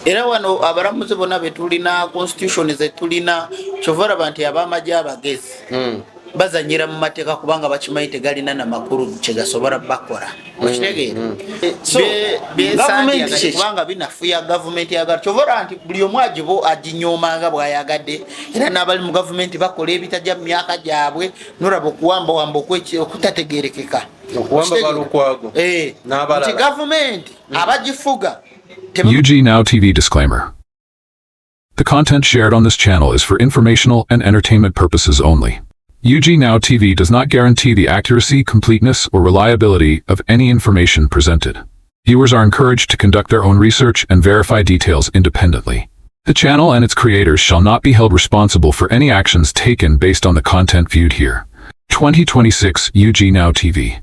era wano abalamuzi bonna betulina constitution zetulina kyova laba nti abamagye abagezi bazanyira mu mateeka kubanga bakimanyi tegalina namakulu kyegasobola bakola okitegeera kubanga binafuya gavumenti yagala kyova olaba nti buli omu aginyoomanga bwayagadde era n'abali mu gavumenti bakola ebitajja mu myaka gyabwe nolaba okuwambawamba okutategerekeka nti gavumenti abagifuga. UG Now TV disclaimer. The content shared on this channel is for informational and entertainment purposes only. UG Now TV does not guarantee the accuracy, completeness, or reliability of any information presented. Viewers are encouraged to conduct their own research and verify details independently. The channel and its creators shall not be held responsible for any actions taken based on the content viewed here. 2026 UG Now TV.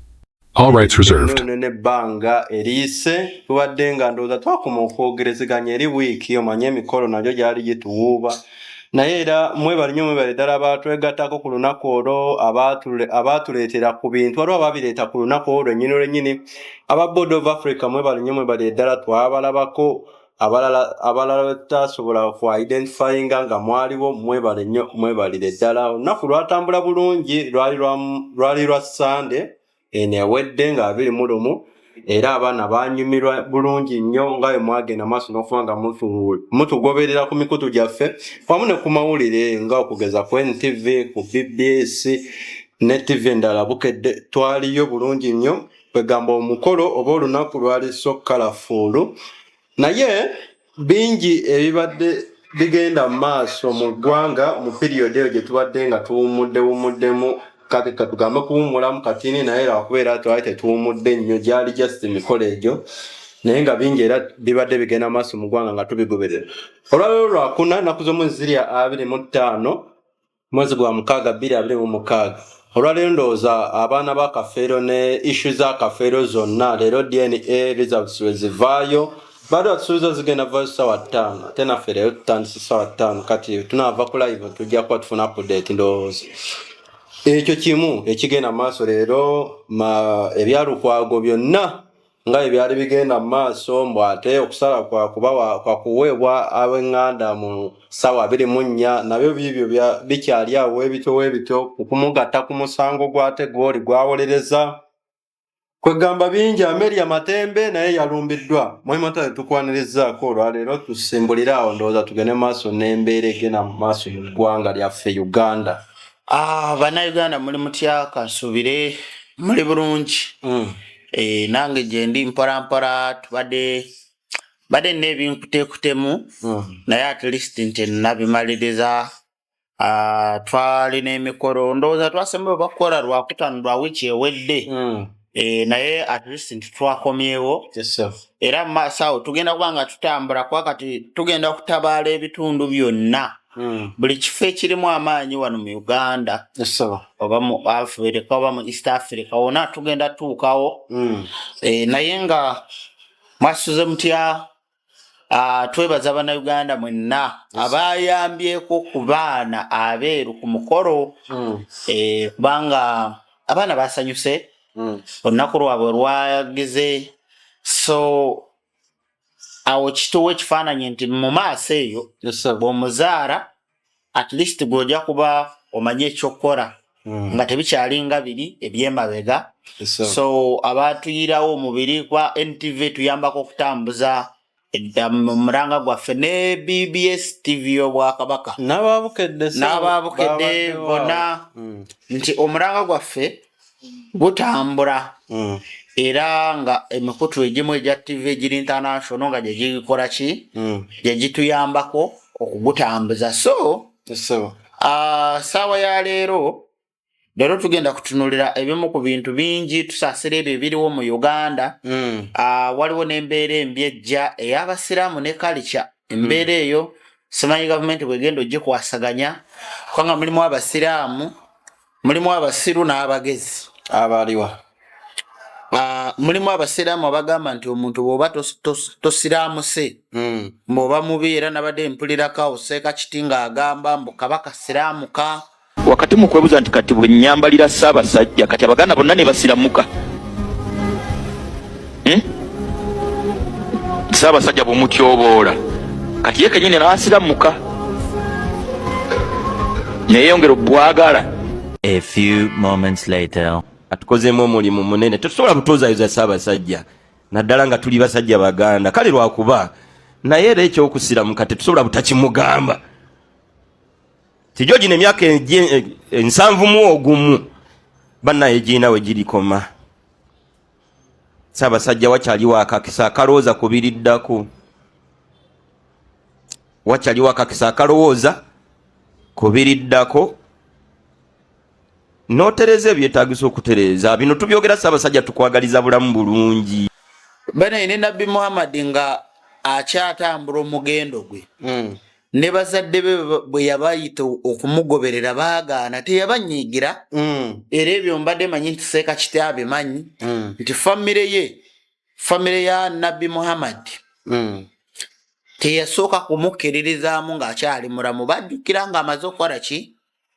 All rights reserved. Banga elise tubadde nga ndowooza twakoma okwogerezeganya eri wiiki omanye emikolo nagyo gyali gituwuuba naye era mwebali nnyo mwebale ddala abatwegattako ku lunaku olwo abaatuleetera ku bintu waliwo ababireeta ku lunaku olwo lwennyini aba Board of Africa mwebali nnyo mwebale ddala twabalabako abalala tutasobola ku identifyinga nga mwaliwo mwebale nnyo mwebalire ddala olunaku lwatambula bulungi lwali lwa Sunday enewedde nga 21 era abaana banyumirwa bulungi nnyo nga bwe mwagenda maaso n'okuba nga mutugoberera ku mikutu gyaffe wamu ne ku mawulire nga okugeza ku NTV ku BBS ne TV endala bukedde twaliyo bulungi nnyo kwegamba omukolo oba olunaku lwali so kalafuulu naye bingi ebibadde bigenda mu maaso mu ggwanga mu piriyodi eyo gye tubadde nga tuwumuddemu kati katugambe kuwumulamu katini naye era kubeera twali tetuwumudde nnyo gyali just emikolo egyo naye nga bingi era bibadde bigenda maaso mu ggwanga nga tubigoberera olwalero lwakuna ennaku z'omwezi ziri 25 mwezi gwa 6 2026 olwalero ndowooza abaana ba Kafeero ne issue za Kafeero zonna leero DNA results wezivaayo bado atusuubiza zigenda vaayo ssaawa 5 ate naffe leero tutandise ssaawa 5 kati tunaava ku live tujja kuba tufuna update ndowooza ekyo kimu ekigenda maaso leero ebyalukwago byonna nga ebyali bigenda maaso mbw ate okusala kwa kuweebwa ab'eŋŋanda mu ssaawa 24 nabyo biibyo bikyali awo webito okumugatta ku musango gwate gwoli gwawolereza kwegamba bingi Amelia Matembe naye yalumbiddwa mwemata tukwanirizaako olwaleero tusimbulire awo ndowooza tugende maaso n'embeera egenda mu maaso mu ggwanga lyaffe Uganda. Bannayuganda muli mutya kansuubire muli bulungi nange gye ndi mpolampola tubadde n'ebinkuteekutemu naye at least nti nabimaliriza twalina emikolo ndowooza twasembayo bakukola lwakutaano lwa wiiki ewedde naye at least nti twakomyewo era mu maaso awo tugenda kuba nga tutambula kuba kati tugenda kutabaala ebitundu byonna buli kifo ekirimu amaanyi wano mu Uganda oba mu Africa oba mu East Africa wona tugenda tuukawo naye nga mwasuze mutya twebaza Bannayuganda mwenna abayambyeko ku baana abeeru ku mukolo kubanga abaana basanyuse olunaku lwabwe lwagize so awo kituwa ekifaananyi nti mu maaso eyo bw'omuzaala at least gw'ojja kuba omanye ekyokukola nga tebikyalinga biri ebyemabega so abatuyirawo omubiri kwa NTV tuyambako okutambuza omulanga gwaffe ne BBS TV y'Obwakabaka n'ababukedde bonna nti omulanga gwaffe gutambula era nga emikutu egimu egya TV egiri international nga gyegikola ki gyegituyambako okugutambuza so saawa ya leero tugenda kutunulira ebimu ku bintu bingi tusaasira ebyo ebiriwo mu Uganda waliwo n'embeera embi ejja ey'abasiraamu ne kalica embeera eyo simanyi gavumenti bwegenda ogikwasaganya kubanga mulimu abasiraamu mulimu abasiru n'abagezi abaliwa mulimu abasiraamu abagamba nti omuntu bw'oba tosiraamuse mbw'oba mubi era nabadde mpulirako oseeka kiti ng'agamba mbu kabaka siraamuka wakati mu kwebuza nti kati bwe nnyambalira Ssaabasajja kati Abaganda bonna ne basiramuka Ssaabasajja bw'omutyoboola kati ye kenyini n'asiramuka neyeyongera obwagala. A few moments later. Atukozeemu omulimu munene tetusobola butuuzaayuza Ssaabasajja naddala nga tuli basajja Baganda kale lwakuba naye era ekyokusiramuka tetusobola butakimugamba tijo gino emyaka 71 bannaye giina we girikoma. Ssaabasajja wakyaliwo akakisa akalowooza kubiriddako wakyaliwo akakisa akalowooza kubiriddako notereza ebyetaagisa okutereza bino tubyogera Ssaabasajja tukwagaliza bulamu bulungi. Bane ne Nabbi Muhammad nga akyatambula omugendo gwe ne bazadde be bwe yabayita okumugoberera baagaana teyabanyiigira era ebyo mbadde manyi nti Seeka Kitaabe manyi nti famire ya Nabbi Muhammad teyasooka kumukkiririzaamu ng'akyali mulamu bajjukira ng'amaze okukola ki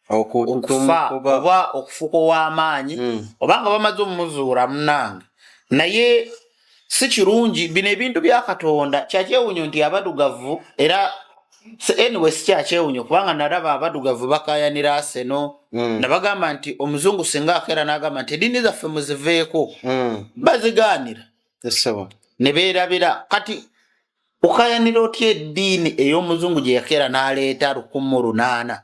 okufa oba okufuka ow'amaanyi oba nga bamaze omumuzuula munange naye si kirungi bino ebintu bya Katonda kyakyewunyo nti abadugavu era anyway si kyakyewunyo kubanga nalaba abadugavu bakayanira Arsenal nabagamba nti omuzungu singa akeera n'agamba nti eddiini zaffe muziveeko bazigaanira ne beerabira kati ukayanira otya eddiini ey'omuzungu gye yakeera n'aleeta 1800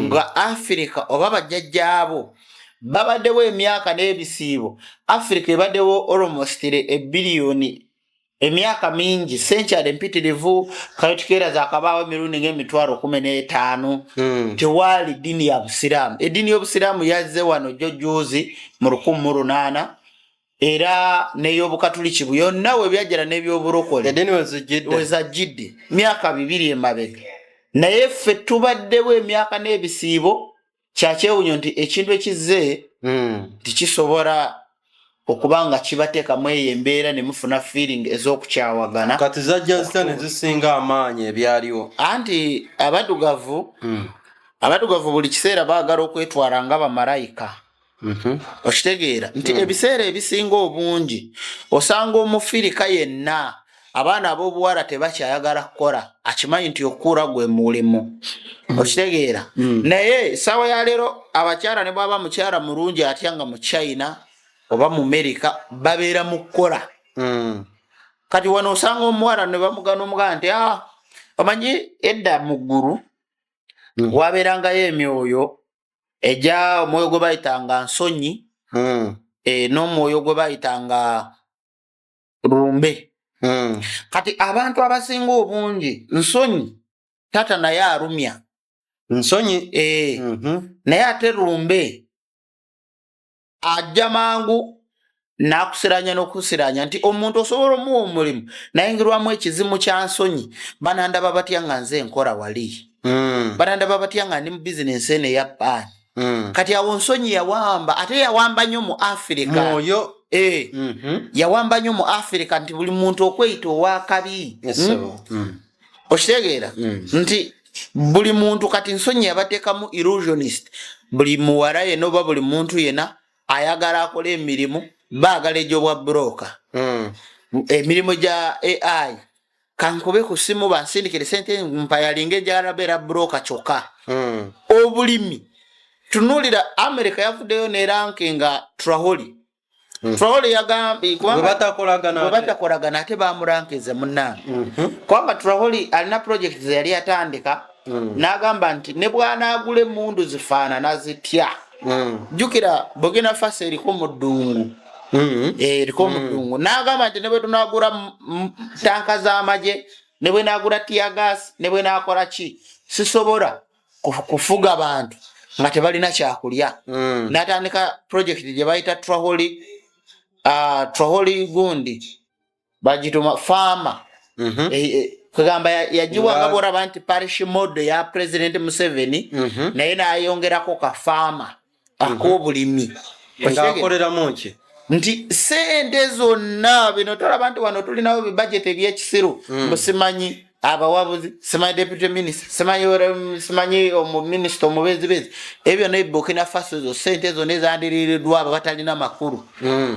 nga Africa oba bajjajjaabo babaddewo emyaka n'ebisiibo Africa ebaddewo almost ebbiliyoni emyaka mingi century empitirivu kale tukeera zaakabaawo emirundi ng'emitwalo 15 tewaali ddiini ya Busiraamu. Eddiini y'Obusiraamu yazze wano jjojjuuzi mu 1800 era n'ey'Obukatuliki byonna we byajjira n'ebyobulokole wezajjidde myaka 2 emabega naye ffe tubaddewo emyaka n'ebisiibo kyakyewunyo nti ekintu ekizze tikisobola okuba nga kibateekamu eyo embeera ne mufuna feeling ez'okukyawagana kati zajja zita ne zisinga amaanyi ebyaliwo anti abadugavu buli kiseera baagala okwetwala nga bamalayika okitegeera nti ebiseera ebisinga obungi osanga omufirika yenna abaana ab'obuwala tebakyayagala kukola akimanyi nti okukuula gwe mulimu okitegeera naye essaawa ya leero abakyala ne bwaba mukyala mulungi atya nga mu China oba mu America babeera mu kukola kati wano osanga omuwala ne bamugana omugana nti omanyi edda mu ggulu wabeerangayo emyoyo ejja omwoyo gwe bayitanga nsonyi n'omwoyo gwe bayitanga lumbe kati abantu abasinga obungi nsonyi tata naye alumya nsonyi naye ate lumbe ajja mangu n'akusiranya n'okusiranya nti omuntu osobola omuwa omulimu nayingirwamu ekizimu kya nsonyi banandaba batya nga nze nkola wali banandaba batya nga ndi mu bizinensi eno eya paani kati awo nsonyi yawamba ate yawamba nnyo mu Africa mwoyo yawamba nnyo mu Africa nti buli muntu okweyita owakabi okitegeera nti buli muntu kati nsonyi yabateekamu illusionist buli muwala yena oba buli muntu yena ayagala akola emirimu baagala egy'obwa broker emirimu gya AI kankube ku simu bansindikire sente mpayalinga ejagala beera broker kyokka obulimi tunulira America yavuddeyo nerankinga Traholi yagambye batakolagana ate bamurankize munnange kubanga Traholi alina project ze yali atandika n'agamba nti ne bw'anaagula emmundu zifaanana zitya jjukira Burkina Faso eriko mu ddungu n'agamba nti ne bwe tunaagula tanka z'amagye ne bwe naagula tiyagas ne bwe naakola ki sisobola kufuga abantu nga tebalina kyakulya n'atandika project gye bayita Traholi gundi bagituma farmer kugamba yajiwanga bw'olaba nti parish mode ya President Museveni naye n'ayongerako ka farmer ak'obulimi ng'akoleramu ki nti sente zonna bino tolaba nti wano tulinawo bibajeti ebyekisiru musimanyi abawabuzi simanyi deputy minister simanyi omuminisita omubezibezi ebyo ne Burkina Faso zo sente zonna ezandiriiriddwa abo batalina makulu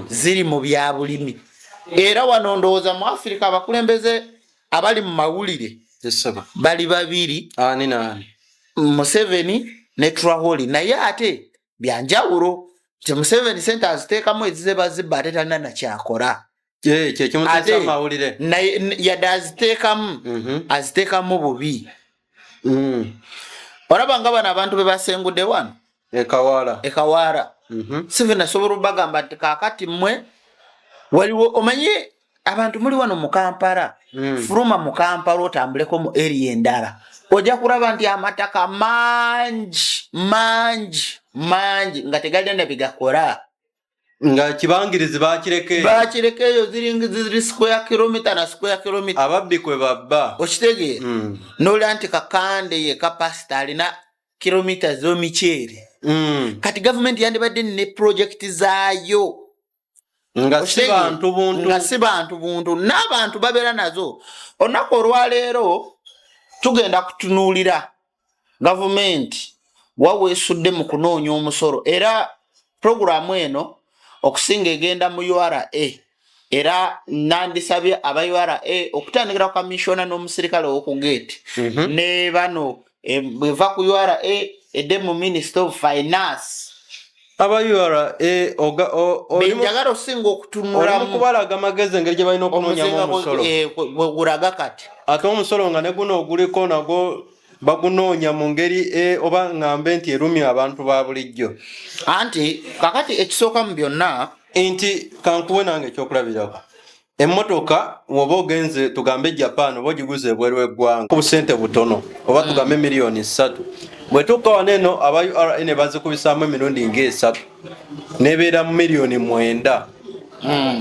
ziri mu bya bulimi era wano ndowooza mu Africa abakulembeze abali mu mawulire Yesaba. bali babiri Ani nani. Museveni ne Traore naye ate byanjawulo nti Museveni sente aziteekamu ezize zibba ate talina nakyakola Kye kimutisa amawulire yadde aziteekamu aziteekamu bubi olaba nga bano abantu be basengudde wano ekawaala Museveni asobola obagamba nti kaakati mmwe waliwo omanye abantu muli wano mu Kampala fuluma mu Kampala otambuleko mu area endala ojja kulaba nti amataka mangi nga tegalina ne bigakola nga kibangirizi bakirekeeyo ziri square kilometer na square kilometer ababbi kwe babba okitegeera n'olya nti Kakande ye kapasite alina kilomita z'omiceere kati gavumenti yandibadde ne projekiti zaayo nga si bantu buntu n'abantu babeera nazo olunaku olwaleero tugenda kutunuulira gavumenti waweesudde mu kunoonya omusolo era puroguramu eno okusinga egenda mu URA era nandisabye aba URA okutandikira ku kamishona n'omusirikale w'okugeeti ne bano bweva ku URA edde mu Minister of Finance aba URA benjagala okusinga okutunulamu okubalaga amagezi engeri gye balina okunoonyamu omusolo gulaga kati ate omusolo nga ne guno oguliko nagwo bagunoonya mu ngeri oba ngambe nti erumya abantu ba bulijjo anti kakati ekisooka mu byonna nti kankuwe nange ekyokulabirako emmotoka woba ogenze tugambe Japan oba ogiguze ebweru w'eggwanga ku busente butono oba tugambe miliyoni 3 bwetuuka wano eno aba URA ne bazikubisaamu emirundi nga3 nebeera mu miliyoni 9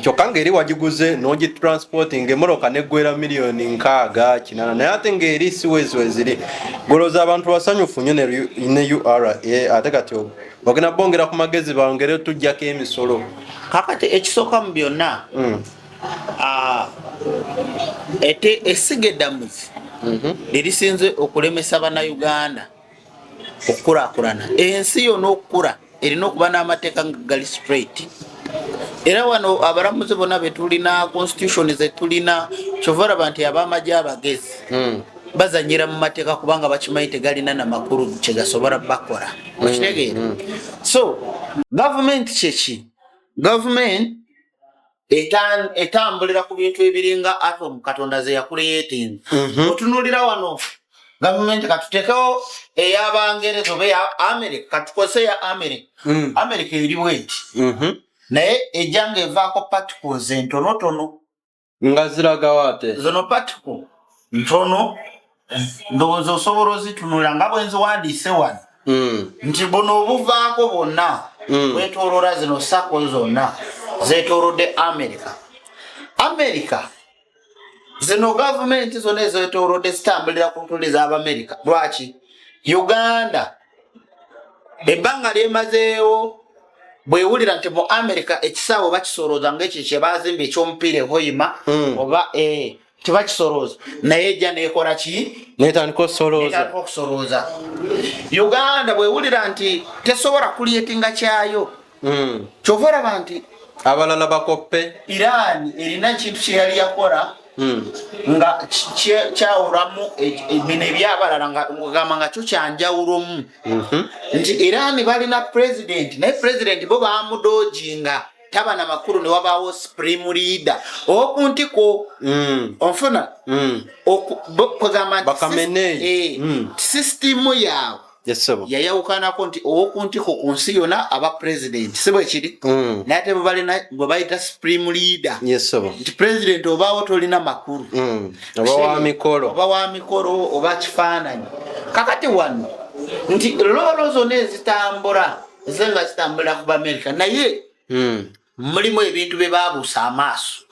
kyokka ng'eri wagiguze n'ogitransporting emmotoka neggwera miliyoni 6 naye ate ng'eri siweziri golooza abantu basanyufu nnyo ne URA ate kati bagenda bongera ku magezi bongere tujjako emisolo kakati ekisooka mu byonna essiga eddamuzi lirisinze okulemesa bannayuganda okukulaakulana ensi yonna okukula erina okuba n'amateeka nga gali straight era wano abalamuzi bonna betulina constitution zetulina kyova olaba nti ab'amagye abagezi bazanyira mu mateeka kubanga bakimanyi tegalina namakulu kyegasobola bakola okitegeera so gavumenti kyeki gavumenti etambulira ku bintu ebiringa atom katonda ze yakuleyetinga otunulira wano gavumenti katutekewo ey'abangereza oba eya America katukose ya America eri bweti naye ejjanga evaako particles entonotono nga ziragawo ate zono particle ntono ndowooza osobola ozitunulira nga bwe nziwandiise wano nti buno obuvaako bonna bwetooloola zino sako zonna zetolodde America zino gavumenti zonna ezetolodde zitambulira ku ntuli z'Abamerika lwaki Uganda ebbanga lyemazeewo bwewulira nti mu America ekisaawe bakisolooza ng'ekyo kye baazimba ekyomupiira ehoyima oba tebakisolooza naye ejja neekola ki netandika okusolooza Uganda bwewulira nti tesobola kulyetinga kyayo kyova olaba nti abalala bakoppe Iran erina ekintu kye yali yakola nga kyawulamu bino ebyabalala ngagamba nga kyo kyanjawulomu nti Iran balina president naye president bo bamudojinga taba na makulu ne wabaawo supreme leader okuntiko onfuna okugamba nti system yawe yayawukanako nti owokuntiko ku nsi yonna aba president si bwe kiri naye ate bwe bayita supreme leader nti president obaawo tolina makulu oba wa mikolo oba kifaananyi kakati wano nti loolo zonna ezitambula ezenga zitambulira ku America naye mulimu ebintu bye baabuusa amaaso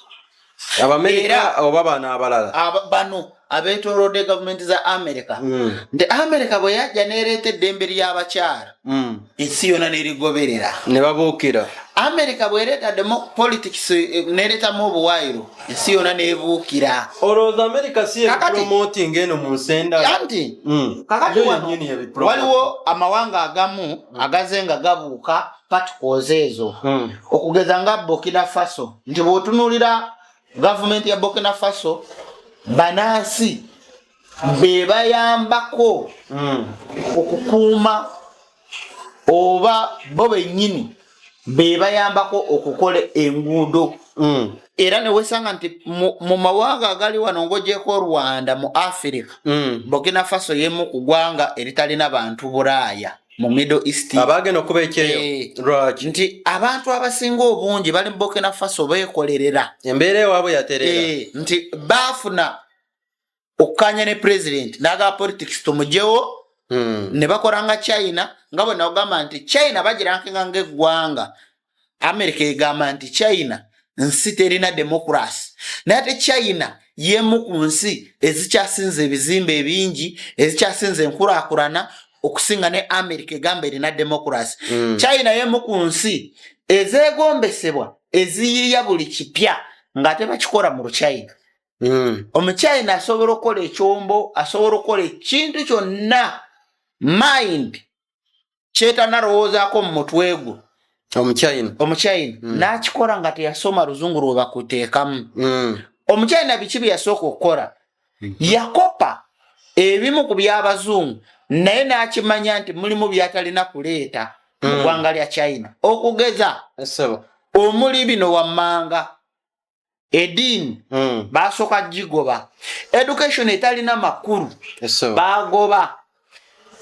Abamerika oba bano abalala bano abetolodde gavumenti za America nti America bwe yajja neereeta eddembe ly'abakyala ensi yonna n'erigoberera ne babuukira America bwereeta politics neereetamu obuwaayiro ensi yonna n'ebuukira olowooza America si promoting eno mu nsenda anti kakati waliwo amawanga agamu agaze nga gabuuka particles ezo okugeza nga Burkina Faso nti bw'otunuulira gavumenti ya Burkina Faso banansi bebayambako okukuuma oba bo bennyini bebayambako okukola enguudo era ne wesanga nti mu mawanga agali wano ng'ogyeko Rwanda mu Africa Burkina Faso yemu ku ggwanga eritalina bantu Bulaaya mu Middle East abagenda okuba ekyeyo lwaki nti abantu abasinga obungi bali mu Burkina Faso beekolerera embeera ewaabwe yaterera nti baafuna okukanya ne president n'aga politics tumugyewo ne bakola nga China nga bwe nagamba nti China bagirankinga ng'eggwanga America egamba nti China nsi terina democracy naye ate China yemu ku nsi ezikyasinza ebizimbe ebingi ezikyasinza enkulaakulana okusinga ne America egamba erina democracy China yemu ku nsi ezeegombesebwa eziyiya buli kipya ng'ate bakikola mu China Omuchina asobola okukola ekyombo asobola okukola ekintu kyonna mind kyetanalowoozaako mu mutwe gwo Omuchina n'akikola nga teyasoma luzungu lwe bakuteekamu Omuchina biki bye yasooka okukola yakopa ebimu ku by'abazungu naye n'akimanya nti mulimu byatalina kuleeta mu ggwanga lya China okugeza omuli bino wammanga edini basooka gigoba education etalina makulu bagoba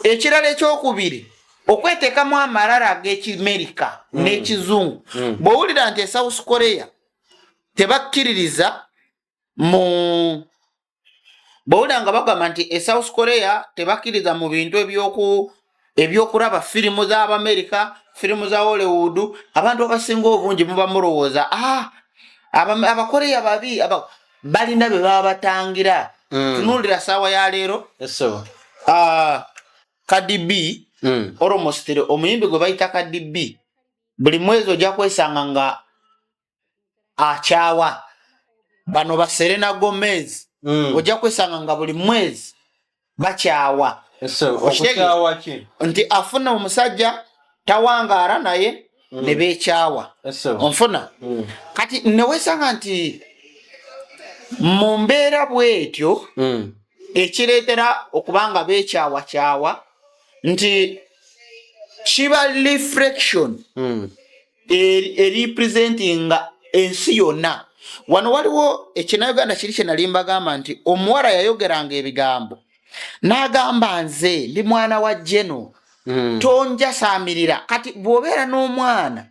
ekirala ekyokubiri okweteekamu amalala ag'Ekimerika n'Ekizungu bw'owulira nti South Korea tebakkiririza mu bw'owulira nga bagamba nti South Korea tebakkiriza mu bintu ebyokulaba firimu z'Abamerika firimu za Hollywood abantu abasinga obungi muba mulowooza abakoreya babi balina be baba batangira tunuulira saawa ya leero Cardi B almost omuyimbi gwe bayita Cardi B buli mwezi ojja kwesanga nga akyawa bano ba Selena Gomez ojja kwesanga nga buli mwezi bakyawa nti afuna omusajja tawangaara naye ne beekyawa onfuna kati newesanga nti mu mbeera bwetyo ekireetera okubanga beekyawakyawa nti kiba reflection representinga ensi yonna wano waliwo ekinayuganda kiri kye nali mbagamba nti omuwala yayogeranga ebigambo n'agamba nze ndi mwana wa Jeno tonjasaamirira kati bw'obeera n'omwana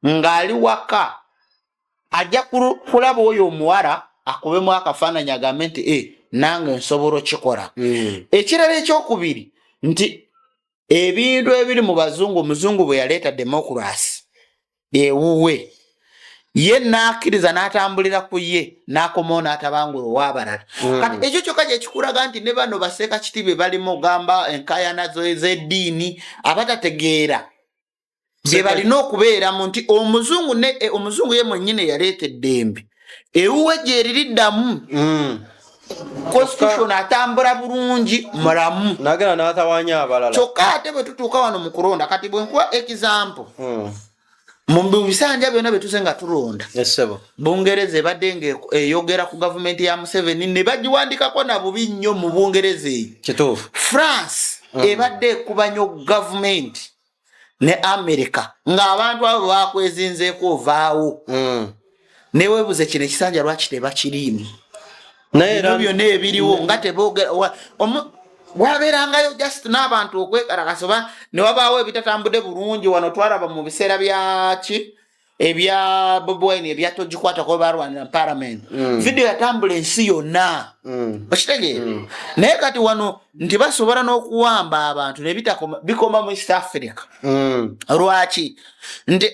ng'ali waka ajja kulaba oyo omuwala akubemu akafaananyi agambe nti nange nsobola okikola ekirala ekyokubiri nti ebintu ebiri mu bazungu omuzungu bwe yaleeta democracy ewuwe ye n'akkiriza n'atambulira ku ye n'akomawo n'atabangula ow'abalala kati ekyo kyokka gye kikulaga nti ne bano baseeka kiti be balimu ogamba enkaayana z'eddiini abatategeera bye balina okubeeramu nti omuzungu ye mwennyini yaleeta eddembe ewuwe gye ririddamu constitution atambula bulungi mulamu nagenda n'atawaanya abalala kyokka ate bwe tutuuka wano mu kulonda kati bwe nkuwa example mu bisanja byonna bye tuze nga tulonda Bungereza ebadde ng'eyogera ku gavumenti ya Museveni ne bagiwandikako na bubi nnyo mu Bungereza eyo kituufu France ebadde ekuba nnyo gavumenti ne America ng'abantu abo bakwezinzeeko ovaawo neweebuze kino ekisanja lwaki tebakiriimu naye byonna ebiriwo nga teboogera wabeerangayo just n'abantu okwekalakasa oba ne wabaawo ebitatambudde bulungi wano twalaba mu biseera byaki ebya Bobi Wine ebyatogikwatako balwanira parliament video yatambula ensi yonna okitegeera naye kati wano nti basobola n'okuwamba abantu ne bikoma mu East Africa lwaki nti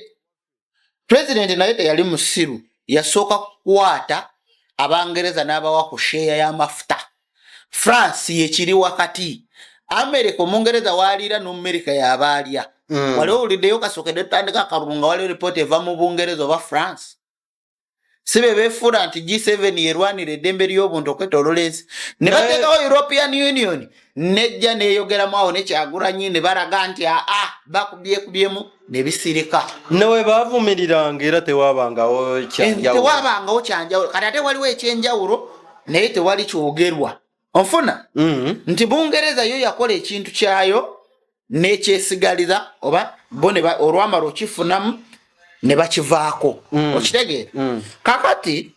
president naye teyali musiru yasooka kukwata Abangereza n'abawa ku share y'amafuta France yekiri wakati America omungereza waliira n'America y'abaalya waliwo oliddeyo kasookedde tutandika akalunga waliwo report eva mu Bungereza oba France sibe beefuula nti G7 yerwanira eddembe ly'obuntu okwetoolola ensi ne bateekawo European Union nejja neeyogeramu awo ne Kyagulanyi ne balaga nti bakubyekubyemu ne bisirika newe baavumiriranga era tewaabangawo kyanjawulo kati ate waliwo ekyenjawulo naye tewali kyogerwa onfuna nti Bungereza yo yakola ekintu kyayo n'ekyesigalira oba bo olwamala okifunamu ne bakivaako okitegeera kakati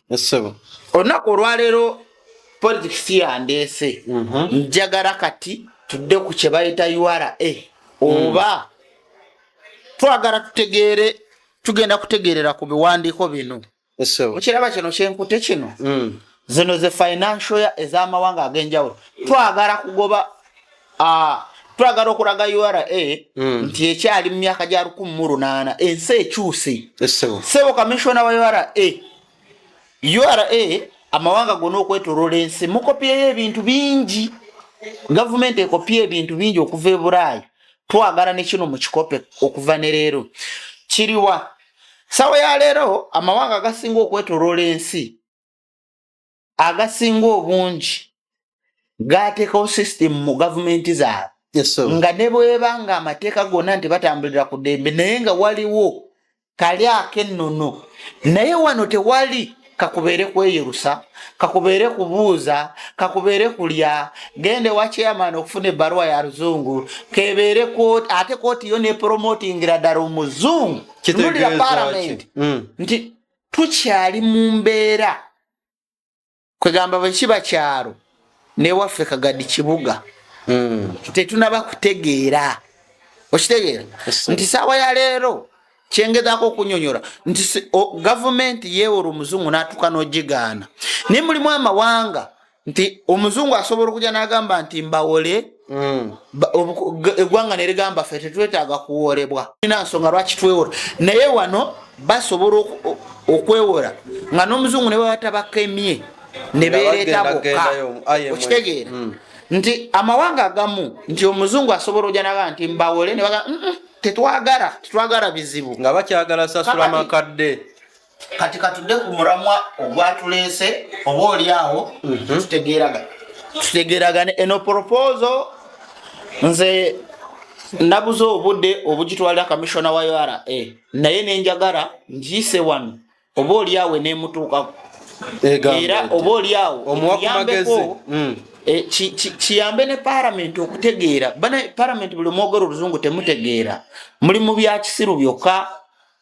olunaku olwaleero politics yandeese njagala kati tudde ku kye bayita URA oba twagala tutegeere tugenda kutegeerera ku biwandiiko bino okiraba kino kyenkute kino zino ze financial ez'amawanga ag'enjawulo twagala kugoba twagala okulaga URA nti ekyali mu myaka gya 1800 ensi ekyuse sebo commissioner wa URA amawanga gonna okwetoloola ensi mukopyeyo ebintu bingi government ekopye ebintu bingi okuva e Bulaayi twagala ne kino mu kikope okuva ne leero kiriwa sawa ya leero amawanga agasinga okwetoloola ensi agasinga obungi gateekawo system mu government zaabwe nga ne bwebanga amateeka gonna nti batambulira ku ddembe naye nga waliwo kali akennono naye wano tewali kakubeere kweyerusa kakubeere kubuuza kakubeere kulya gende wa chairman okufuna ebbaluwa ya luzungu kebeere kooti ate kooti yo ne promotingira ddala omuzungu tunulira parliament nti tukyali mu mbeera kwegamba bwe kiba kyalo newaffe Kagadi kibuga tetunaba kutegeera okitegeera nti saawa ya leero kyengezaako okunyonyola nti gavumenti yeewora omuzungu n'atuuka n'ogigaana naye mulimu amawanga nti omuzungu asobola okujja n'agamba nti mbawole eggwanga ne ligamba ffe tetwetaaga kuwoolebwa tulina nsonga lwaki twewola naye wano basobola okwewola nga n'omuzungu ne babatabakemye ne beereeta bokka okitegeera nti amawanga agamu nti omuzungu asobola okujja n'agamba nti mbawole ne bagamba tetwagala bizibu nga bakyagala sasula makadde kati katudde ku mulamwa ogwatuleese oba oli awo tutegeeragane eno proposal nze nabuze obudde obugitwalira commissioner wa URA naye nenjagala ngiise wano oba oli awo nemutuukako era oba oli awo omuwa ku magezi kiyambe ne parliament okutegeera bana parliament buli mwogero oluzungu temutegeera muli mu bya kisiru byokka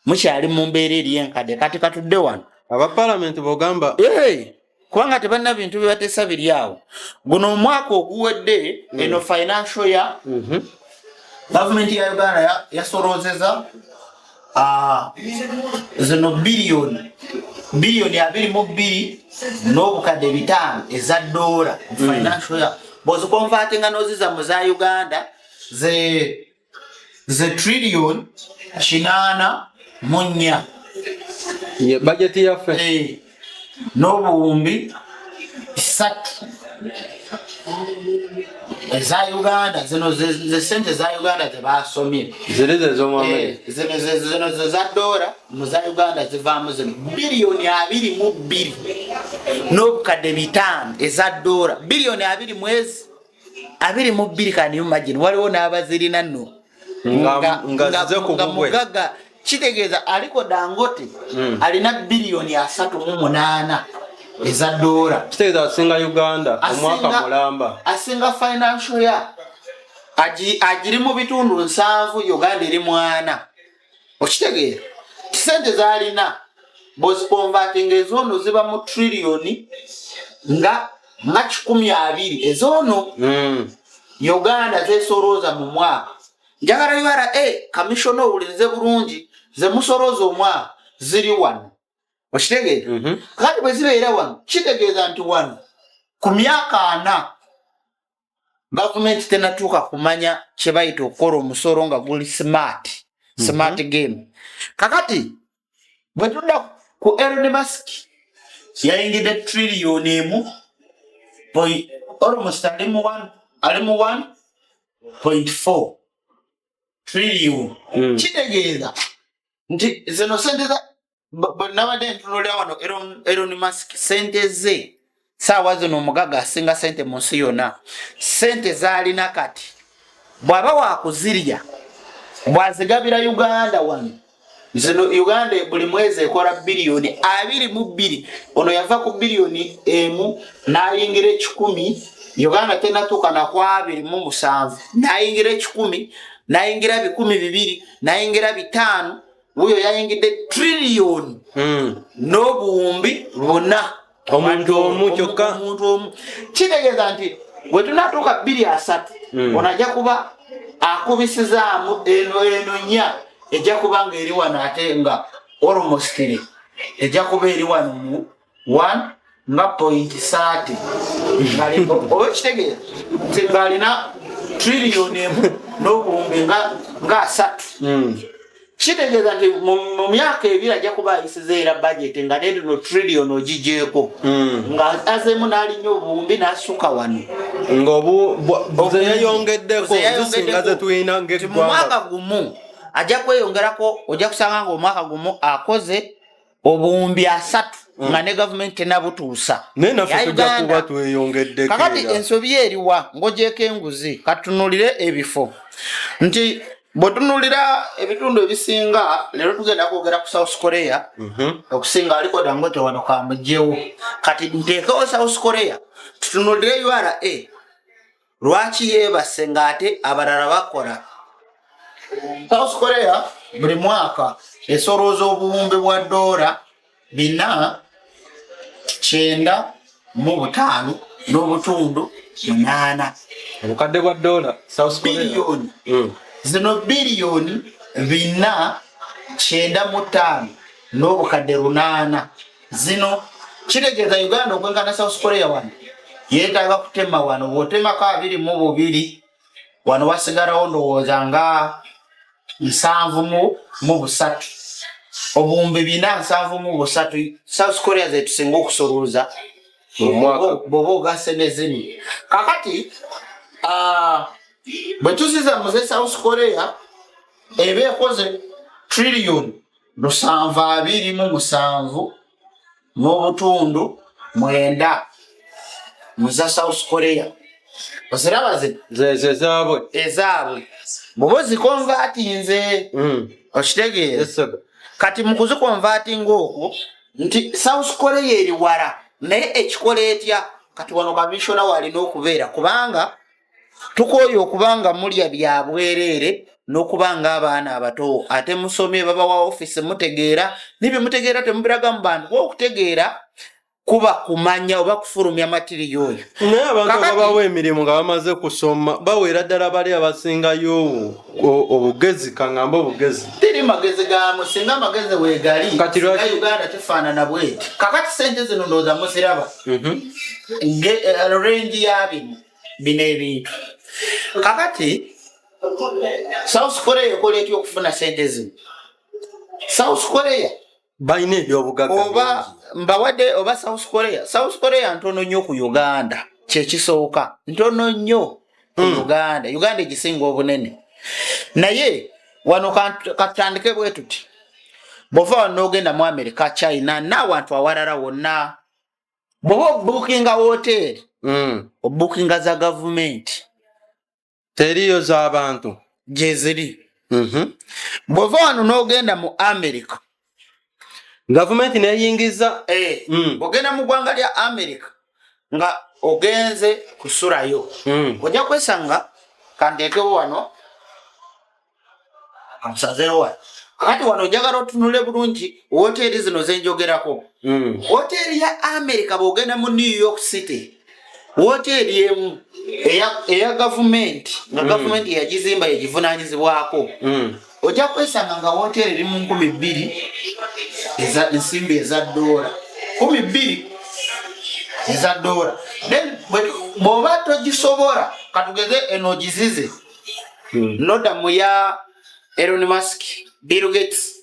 mukyali mu mbeera eri enkadde kati katudde wano aba parliament bogamba kubanga tebalina bintu byebateesa biri awo guno omwaka oguwedde eno financial ya government ya Uganda yasoloozeza zino biliyoni 22 n'obukadde 5 eza $, financial ya bw'ozikonvatinga n'oziza mu za Uganda ze trillion 84 ye budget yaffe n'obuwumbi 3 eza Uganda zino ze sente za Uganda zebasomye zirize z'omwami zino za $, mu za Uganda zivaamu zino biliyoni 22 n'obukadde 5 eza $, biliyoni 20 mwezi 22 kandi imagine waliwo n'abazirina nno nga zize ku bugwe mugaga kitegeeza aliko Dangote alina biliyoni 38 eza $. kitegeeza asinga Uganda omwaka mulamba asinga financial ya agiri mu bitundu 7 Uganda eri 4 okitegeera sente zalina bw'ozikonvatinga ezono ziba mu trillioni nga 12 ezono Uganda zesolooza mu mwaka njagala URA commissioner owulirize bulungi ze musolooza omwaka ziri wano okitegeera kati bwe zibeera wano kitegeeza nti wano ku myaka 4 gavumenti tenatuuka kumanya kye bayita okukola omusolo nga guli smart game kakati bwe tudda ku Elon Musk yayingidde trillioni emu almost ali mu 1.4 trillion kitegeeza nti zino sente za nabadde ntunulira wano Elon Musk sente ze saawa zino omugaga asinga sente mu nsi yonna sente zaalina kati bw'aba wakuzirya bw'azigabira Uganda wano zino Uganda buli mwezi ekola biliyoni 22 ono yava ku biliyoni emu n'ayingira 10 Uganda tenatuuka na ku 27 nayingira 10 nayingira 200 nayingira 5 uyo yayingidde trillion n'obuwumbi buna omuntu omu kyokka kitegeeza nti bwe tunatuuka 23 onajja kuba akubisizaamu eno nnya ejja kuba nga eri wano ate nga almost ejja kuba eri wano mu 1 nga point 30 oba kitegeeza nti ng'alina trillion emu n'obuwumbi nga 3 kitegeeza nti mu myaka ebiri ajja kuba ayisiza era budget nga n'eno trillion ogigyeko nga azemu n'alinya obuwumbi n'asuka wano zeyayongeddeko zisinga zetulina mu mwaka gumu ajja kweyongerako ojja kusanga nga omwaka gumu akoze obuwumbi 3 nga ne gavumenti tenabutuusa naye naffe tujja kuba tweyongeddeko kakati ensobi eriwa ng'ogyeko enguzi katunulire ebifo nti bw'otunulira ebitundu ebisinga leero tugenda kwogera ku South Korea okusinga aliko Dangote wano kamugyewo kati nteekewo South Korea tutunulire URA lwaki yeebase ng'ate abalala bakola. South Korea buli mwaka esolooza obuwumbi bwa $995 n'obutundu 8 obukadde bwa dola South Korea biliyoni zino biliyoni 495 n'obukadde 8 zino kitegeeza Uganda okwenkana South Korea wano yeetaaga kutema wano bw'otemako 22 wano wasigalawo ndowooza nga 73 obuwumbi 473 South Korea zetusinga okusolooza bw'oba ogase ne zino kakati bwe tuziza muze South Korea eba ekoze trillion 727 n'obutundu 9 muza South Korea oziraba zezaabwe ezaabwe bw'oba zikonvatinze okitegeeza kati mu kuzikonvatinga okwo nti South Korea eri wala naye ekikola etya kati wano kamishona walina okubeera kubanga tukooye okubanga mulya bya bwereere n'okubanga abaana abato ate musomye baba wa office mutegeera nibyo mutegeera temubiraga mu bantu okutegeera kuba kumanya oba kufulumya matiriyo oyo naye abantu ababawo emirimu nga bamaze kusoma bawera ddala bali abasingayo obugezi kaŋŋamba obugezi teri magezi gamu singa amagezi weegali singa Uganda tefaanana bweti kakati sente zino ndowooza muziraba range ya bino ebintu kakati South Korea ekola etya okufuna sente zino South Korea balina ebyobugagga oba mbawadde oba South Korea ntono nnyo ku Uganda kyekisooka ntono nnyo ku Uganda egisinga obunene naye wano katutandike bwe tuti bw'ova wano n'ogenda mu America China n'awantu awalala wonna bw'oba obuukinga woteeri obuukinga za gavumenti teriyo z'abantu gye ziri bw'ova wano n'ogenda mu America gavumenti neyingiza ogenda mu ggwanga lya America nga ogenze kusulayo ojja kwesanga kanteekewo wano amusazeewo wano kati wano ojagala otunule bulungi woteeri zino zenjogerako woteeri ya America bw'ogenda mu New York City woteeri emu eya gavumenti nga gavumenti yagizimba yegivunaanyizibwako ojja kwesanga nga woteeri eri mu 2,000 ensimbi eza $, 2,000 eza $. Then bw'oba togisobola katugeze eno gizize nodamu ya Elon Musk, Bill Gates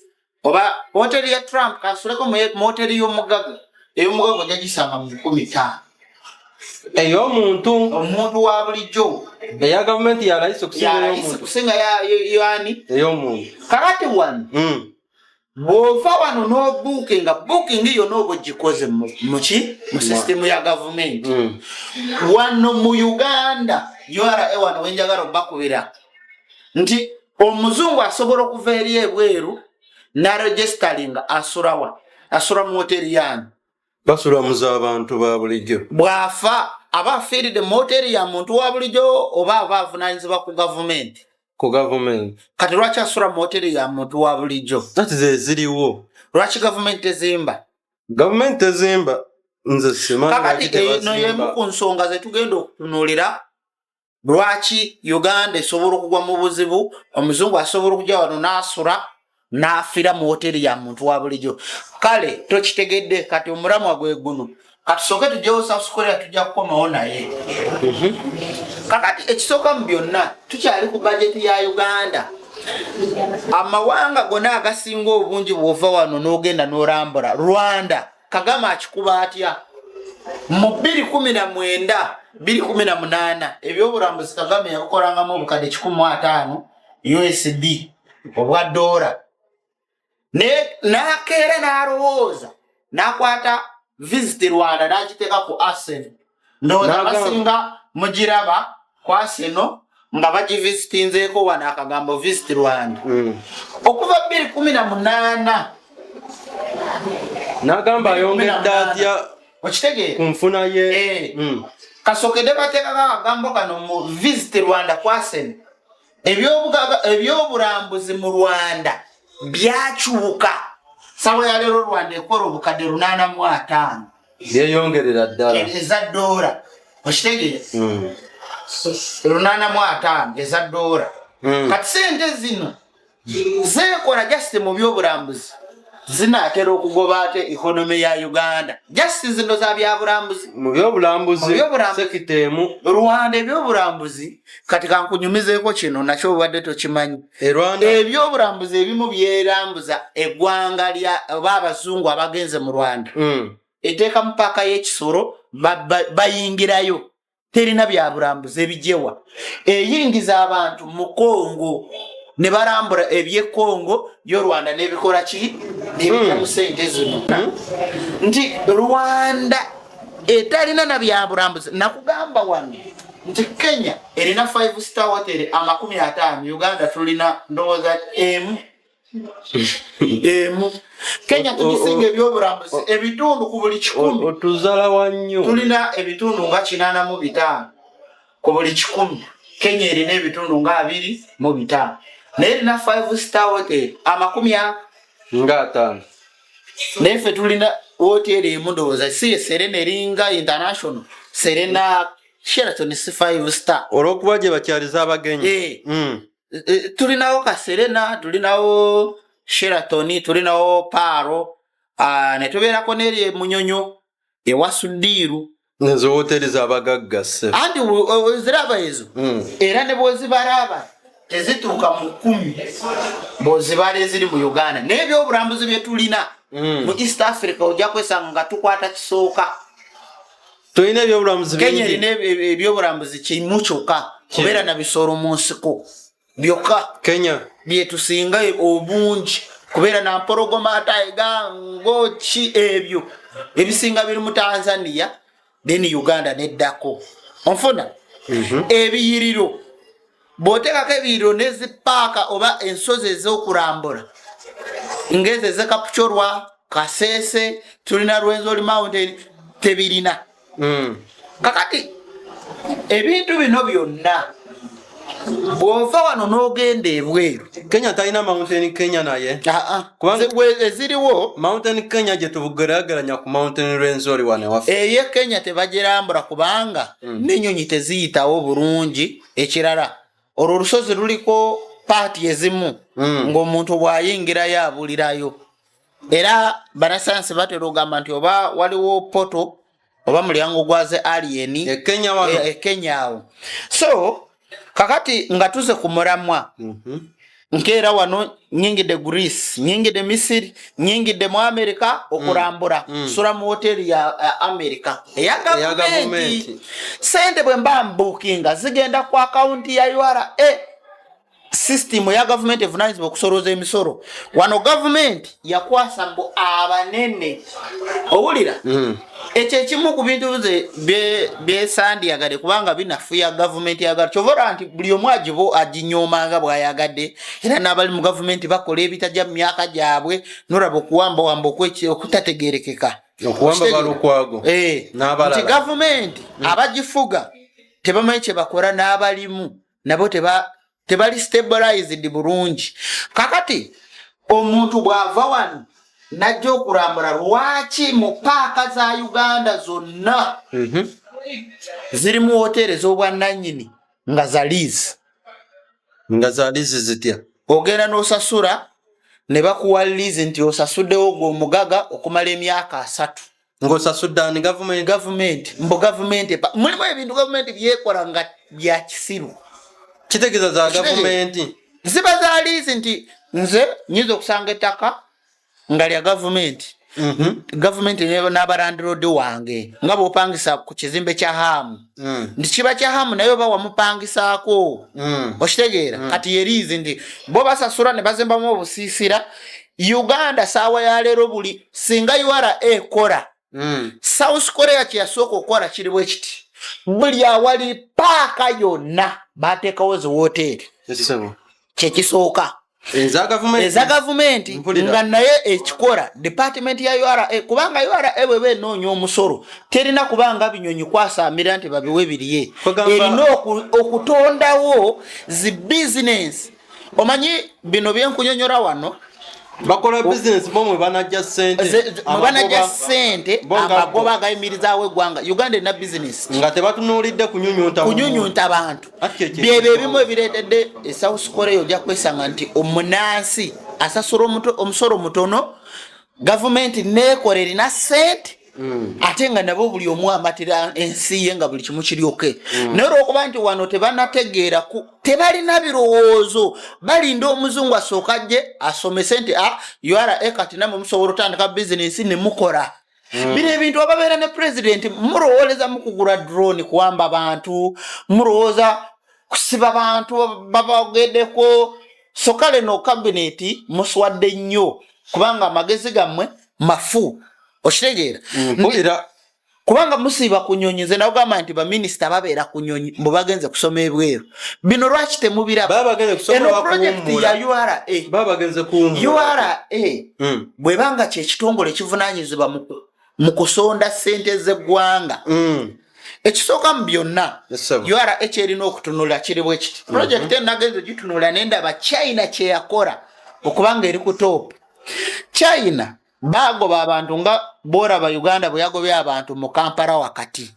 oba woteeri ya Trump kasuleko mu woteeri y'omugaga ojja gisanga mu 15 omuntu wa bulijjo eya gavumenti yalayise okusinga ey'omuntu kakati wano bw'ova wano n'obuukinga buukingi yonna oba ogikoze mu sisitemu ya gavumenti wano mu Uganda URA wano wenjagala obakubira nti omuzungu asobola okuva eri ebweru n'aregisteringa asula mu woteeri yange basula mu z'abantu ba bulijjo bw'afa aba fiiride moteri ya muntu wa bulijjo oba abaavunanyizibwa ku gavumenti ku government kati lwaki asula moteri ya muntu wa bulijjo ati ze ziriwo lwaki gavumenti ezimba government ezimba nze simanyi kakati eno yemu ku nsonga zetugenda okutunuulira lwaki uganda esobola okugwa mu buzibu omuzungu asobola okujja wano n'asula n'afiira mu hoteri ya muntu wa bulijjo kale tokitegedde kati omulamwa gwe guno katusooke tujjewo South Korea tujja kukomawo naye kakati ekisooka mu byonna tukyali ku bajeti ya Uganda amawanga gonna agasinga obungi bw'ova wano n'ogenda n'olambula Rwanda Kagame akikuba atya mu 2019 2018 ebyobulambuzi Kagame yabukolangamu obukadde 15 USD obwa dola n'akeera n'alowooza n'akwata Visit Rwanda n'agiteeka ku Arsenal ndowooza basinga mugiraba ku Arsenal nga bagivisitinzeeko wano akagambo Visit Rwanda okuva 2018 n'agamba ayongedde atya okitegeera ku nfuna ye kasookedde bateekako akagambo kano mu Visit Rwanda ku Arsenal ebyobulambuzi mu Rwanda byakyuka sawa ya leero Rwanda ekola obukadde 85 byeyongerera ddala eza dola okitegeera 85 eza dola kati sente zino zeekola just mu byobulambuzi zinaatera okugoba ate economy ya Uganda just zino za byabulambuzi mu byobulambuzi sekita emu Rwanda ebyobulambuzi kati kankunyumizeeko kino nakyo obadde tokimanyi ebyobulambuzi ebimu byerambuza eggwanga lya abazungu abagenze mu Rwanda eteeka mu paaka y'ekisoro bayingirayo terina byabulambuzi ebijewa eyingiza abantu mu Kongo ne barambula eby'e Kongo yo Rwanda nebikola ki nebijja mu sente zino nti Rwanda etalina na byabulambuzi nakugamba wano nti Kenya erina 5-star hotel 50 Uganda tulina ndowooza emu Kenya tugisinga ebyobulambuzi ebitundu ku buli 10 otuzala wannyo tulina ebitundu nga 85 ku buli 10 Kenya erina ebitundu nga 25 nerina 5-star hotel 50 nefe tulina hotel emu ndowooza si Serena eringa international Serena Sheraton si 5-star olw'okuba gye bakyaliza abagenyi tulinawo ka Serena tulinawo Sheraton tulinawo Paro ne tubeerako n'eri Munyonyo ewa Sudiru ezo hoteli z'abagagga se anti ziraba ezo era ne bw'ozibalaba tezituuka mu 10 bw'ozibala eziri mu Uganda n'ebyobulambuzi bye tulina mu East Africa ojja kwesanga nga tukwata kisooka tulina ebyobulamuzi Kenya erina ebyobulambuzi kimu kyokka kubeera na bisoro mu nsiko byokka Kenya byetusinga obungi kubeera na mpologoma taiga ngoki ebyo ebisinga biri mu Tanzania then Uganda neddako onfuna ebiyiriro bw'oteekako ebiyiriro n'ezipaaka oba ensozi ez'okulambula ng'ezo ez'Ekapchorwa Kasese tulina Rwenzori Mountain tebirina kakati ebintu bino byonna bw'ova wano n'ogenda ebweru Kenya talina Mountain Kenya naye eziriwo Mountain Kenya gye tugeraageranya ku Mountain Rwenzori wane waffe eye Kenya tebagirambula kubanga n'ennyonyi teziyitawo bulungi ekirala olwo olusozi luliko paati ezimu ng'omuntu bw'ayingirayo abulirayo era banasayansi batera ogamba nti oba waliwo poto oba mulyango gwaze alien Kenya awo so kakati nga tuze ku mulamwa nkeera wano nyingidde Greece nyingidde Misiri nyingidde mu America okulambula sula mu hoteli ya America eya gavumenti sente bwe mba mbukinga zigenda ku akaunti ya URA system ya government evunanyizibwa okusoloza emisoro wano government yakwasa mbu abanene owulira ekyo ekimu ku bintu byesandiyagade kubanga binafuya government yagade kyovora nti buli omu aginyoomanga bw'ayagadde era n'abali mu government bakola ebitajja mu myaka gyabwe n'olaba okuwambawamba okutategeerekeka okuwamba balukwago nti gavumenti abagifuga tebamanyi kye bakola n'abalimu nabo tebali stabilized bulungi. Kakati omuntu bw'ava wano najja okulambula lwaki mu paaka za Uganda zonna zirimu hoteeri ez'obwannannyini nga za liizi zitya ogenda n'osasula ne bakuwa liizi nti osasuddewo gwe omugaga okumala emyaka 3 ng'osasudde gavumenti mulimu ebintu gavumenti byekola nga bya kisiru. kitegeeza za gavumenti ziba za liizi nti nze nyiza okusanga ettaka nga lya gavumenti gavumenti n'abalandiroodi wange nga bw'opangisa ku kizimbe kya Hamu nti kiba kya Hamu naye oba wamupangisaako okitegeera kati ye liizi nti bo basasula ne bazimbamu obusiisira. Uganda saawa ya leero buli singa URA ekola South Korea kye yasooka okukola kiri bwe kiti buli awali paaka yonna baateekawo zi woteeri kye kisooka eza gavumenti nga naye ekikola department ya URA kubanga URA bweba enoonya omusolo terina kubanga binyonyi kwasaamira nti babiwe biriye erina okutondawo zi bizinesi. Omanyi bino byenkunyonyola wano bakola business bomwe banajja sente amagoba agayimirizaawo eggwanga Uganda na business nga tebatunuulidde kunyunyunta abantu byebyo ebimu ebireetedde South Korea ojja kwesanga nti omunansi asasula omusolo mutono gavumenti neekola erina sente ate nga nabo buli omu amatira ensi ye nga buli kimu kiryoke naye olw'okuba nti wano tebanategeera tebalina birowoozo balinda omuzungu asooka ajje asomese nti URA kati namwe musobola otandika bizinesi ne mukola bino ebintu ababeera ne pulezidenti murowooleza mukugula drone kuwamba abantu murowooza kusiba bantu babageddeko so kale no kabineti muswadde nnyo kubanga amagezi gammwe mafu okitegeera kubanga musiiba kunyonyi nze nagamba nti baminisita babeera kunyonyi mbu bagenze kusoma ebweru bino lwaki temubiraba eno projekiti ya URA bwebanga kyekitongole ekivunanyizibwa mu kusonda sente z'eggwanga ekisooka mu byonna URA ekyerina okutunula kiri bwe kiti projekiti enagenze gitunula nendaba China kyeyakola okubanga eri ku top. China bagoba abantu nga boraba Uganda bwe yagobye abantu mu Kampala wakati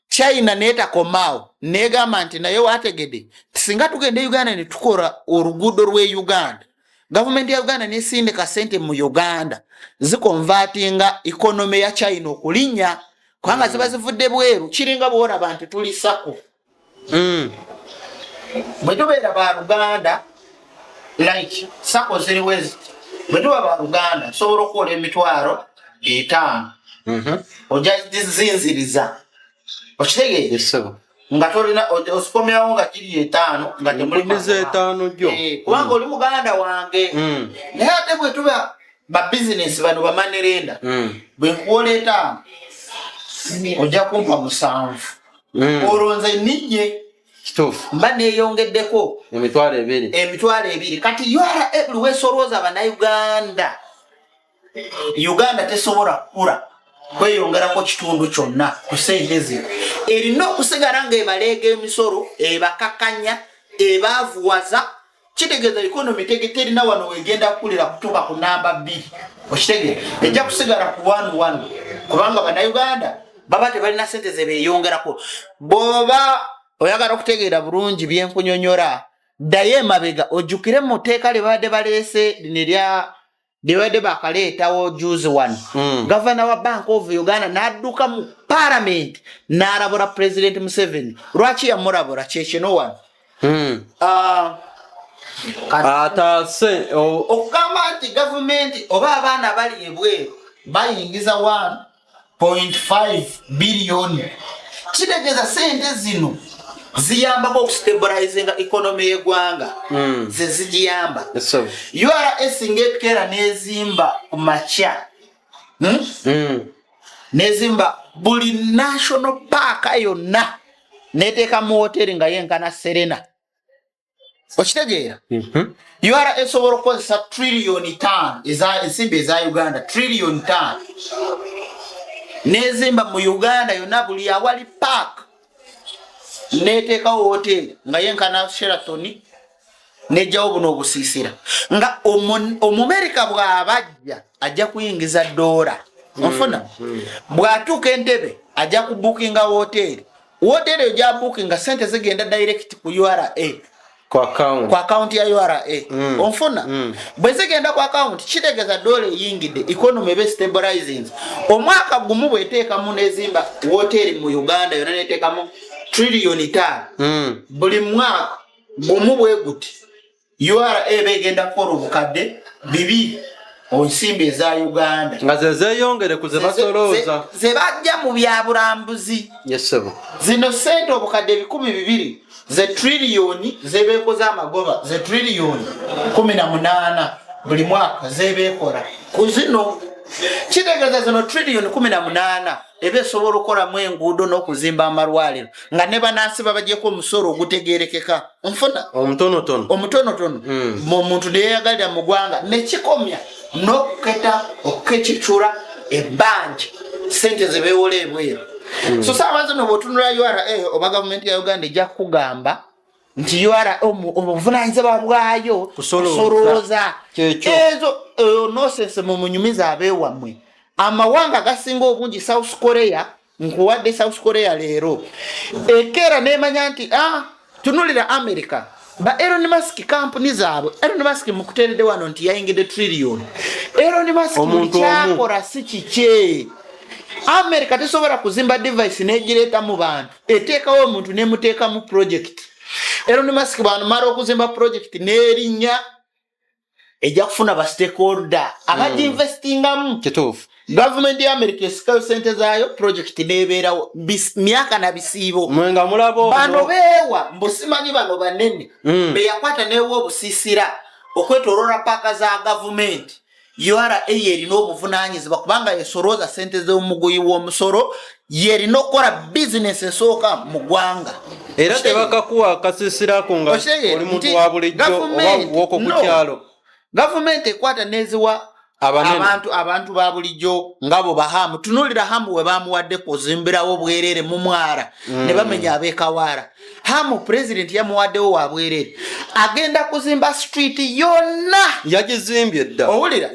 China neetakomaawo negamba nti naye wategedde singa tugende Uganda ne tukola oluguudo lw'e Uganda gavumenti ya Uganda nesindika sente mu Uganda zikonvatinga economy ya China okulinnya kubanga ziba zivudde bweru kiringa boraba nti tuli sako bwe tubeera ba Uganda like sako ziri wezi bwe tuba ba Uganda sobola okukola emitwalo 5 ojja zinziriza okitegeera nga tolina osikomyawo nga kiri 5 nga temulize 5 jjo kubanga oli muganda wange naye ate bwe tuba ba business bano bamanerenda bwe nkuwola 5 ojja kumpa 7 olonze nijje kituufu mba neeyongeddeko emitwalo 2 kati URA luweesolooza bannayuganda Uganda tesobola kukula kweyongerako kitundu kyonna ku sente zino erina okusigala ng'ebaleega emisolo ebakakanya ebaavuwaza kitegeeza ikonomi terina wano wegenda kukulira kutuuka ku namba 2 okitegeera ejja kusigala ku 1 kubanga bannayuganda baba tebalina sente ze beeyongerako. Bw'oba oyagala okutegeera bulungi byenkunyonyola ddayo emabega ojjukire mu tteeka lye babadde baleese lyebadde bakaleetawo juzi wano gavana wa Bank of Uganda n'adduka mu parliament n'alabula President Museveni. Lwaki yamulabula kyekino wano ataase okugamba nti gavumenti oba abaana bali ebweru bayingiza 1.5 biliyoni kitegeeza sente zino ziyambako okustabilizinga economy y'eggwanga ze zigiyamba URA esinga ekeera nezimba ku makya nezimba buli national park yonna neteeka mu hoteri nga yenkana Serena okitegeera URA esobola okukozesa trillion tan ensimbi eza Uganda trillion tan nezimba mu Uganda yonna buli awali park neteekawo hoteli nga yenkana Sheraton nejjawo buno obusiisira nga Omumerika bw'abajja ajja kuyingiza $. Onfuna bw'atuuka Entebbe ajja kubukinga hoteli ojja bukinga sente zigenda direct ku URA kwa account ya URA onfuna bwe zigenda ku account kitegeeza $. Eyingidde economy be stabilizing omwaka gumu bweteekamu nezimba hoteli mu Uganda yonna neteekamu trillion tan buli mwaka gumu bwe guti URA begenda kukola obukadde 2 onsimbi eza Uganda nga zezeyongere ku ze basolooza ze bajja mu byabulambuzi yesebo zino sente obukadde 200 ze trillion zebekoza amagoba ze trillion 18 buli mwaka zebekola ku zino kitegeeza zino trillion 18 ebesobola okukolamu enguudo n'okuzimba amalwaliro nga ne banansi babajjeko omusolo ogutegeerekeka nfuna omutonotono mu muntu neyeyagalira mu ggwanga nekikomya n'okuketa okukecicula ebbanja sente zebeewola ebweru so saawa zino bw'otunula URA oba gavumenti ya Uganda ejja kugamba nti URA obuvunaanyizibwa bwayo kusolooza ezo nonsense mu munyumiza abeewammwe amawanga gasinga obungi South Korea nkuwadde South Korea leero ekeera nemanya nti tunulira America ba Elon Musk company zaabwe Elon Musk mukuteredde wano nti yayingidde trillion Elon Musk kyakora si kike America tesobola kuzimba device negireeta mu bantu eteekawo omuntu nemuteeka mu project Elon Musk bw'amala okuzimba project n'erinnya ejja kufuna ba stakeholder abajja investingamu kituufu government ya America esikayo sente zaayo project nebeerawo myaka na bisiibo mwenga mulabo bano beewa mbusimanyi bano banene beyakwata neewa obusiisira okwetoloola paaka za government URA erina obuvunaanyizibwa kubanga yesolooza sente z'omuguyi w'omusolo yerina okukola business esooka mu ggwanga era tebakakuwa akasiisirako nga oli muntu wa bulijjo oba woko ku kyalo gavumenti ekwata neziwa abantu ba bulijjo ngabo bahamu tunulira hamu we bamuwadde kuzimbirawo bwerere mu mwara ne bamenya abekawaara hamu president yamuwaddewo wa bwerere agenda kuzimba street yonna yagizimbye dda owulira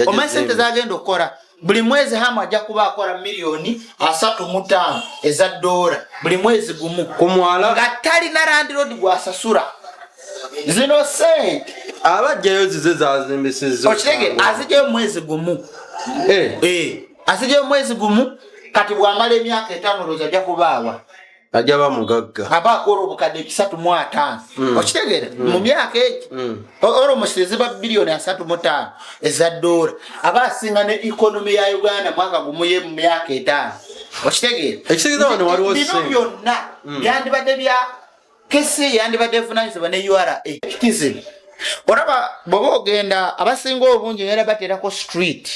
omanyi sente zagenda okukola buli mwezi hamu ajja kuba akola milioni 35 eza $. Buli mwezi gumu kumwala nga talina land road gwasasula zino sente abajjayo zize zazimbisizza okitege azijjayo mwezi gumu azijjayo mwezi gumu kati bw'amala emyaka 5 looza ajja kubaawa ajja bamugagga aba akola obukadde 305 okitegeera mu myaka egi almost ziba bilioni 35 eza $. aba asinga ne economy ya Uganda mwaka gumu ye mu myaka 5 okitegeera ekitegeeza wano waliwo bino byonna byandibadde bya kesi yandibadde evunaanyizibwa ne URA ekitizibu olaba bw'oba ogenda abasinga obungi era bateerako street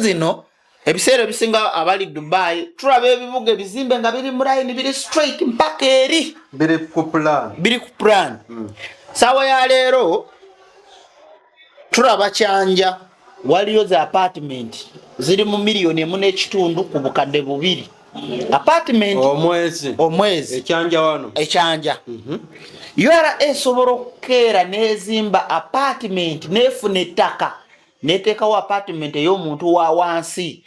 zino ebiseera ebisinga abali Dubai tulaba ebibuga ebizimbe nga biri mu line biri straight mpaka eri biri ku plan saawa ya leero tulaba Kyanja waliyo za apartment ziri mu milioni 1.5 ku bukadde 2 apartment omwezi Ekyanja URA esobola okukeera neezimba apartment nefuna ettaka neteekawo apartment ey'omuntu wa wansi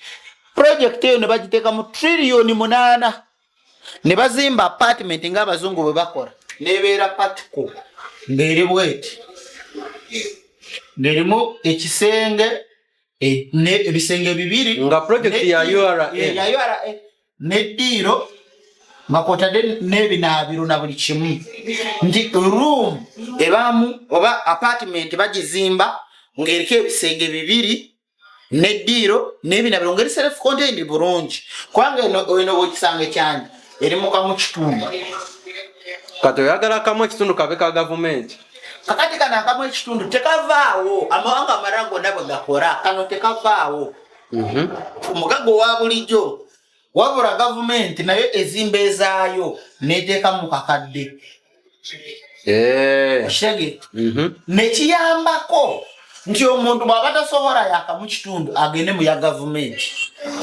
project eyo ne bagiteeka mu trillion 8 ne bazimba apartment ng'abazungu bwe bakola nebeera patiko ng'eri bweti ng'erimu ekisenge ebisenge 2 nga project ya URA neddiiro makotadde n'ebinaabiro na buli kimu nti room ebamu oba apartment bagizimba ng'eriko ebisenge 2 neddiiro n'ebinaabiro ng'eri self contained bulungi kubanga eno bw'ekisanga Kyanja eri mu kamu kitundu kati oyagala kamu ekitundu kabe ka gavumenti kakati kana akamu ekitundu tekavaawo amawanga amalala gonna bwe gakola kano tekavaawo omugago wa bulijjo wabula gavumenti nayo ezimba ezaayo neteeka mu kakadde Okitegeera? Nekiyambako nti omuntu bw'aba tasobola yaka mu kitundu agende mu ya gavumenti.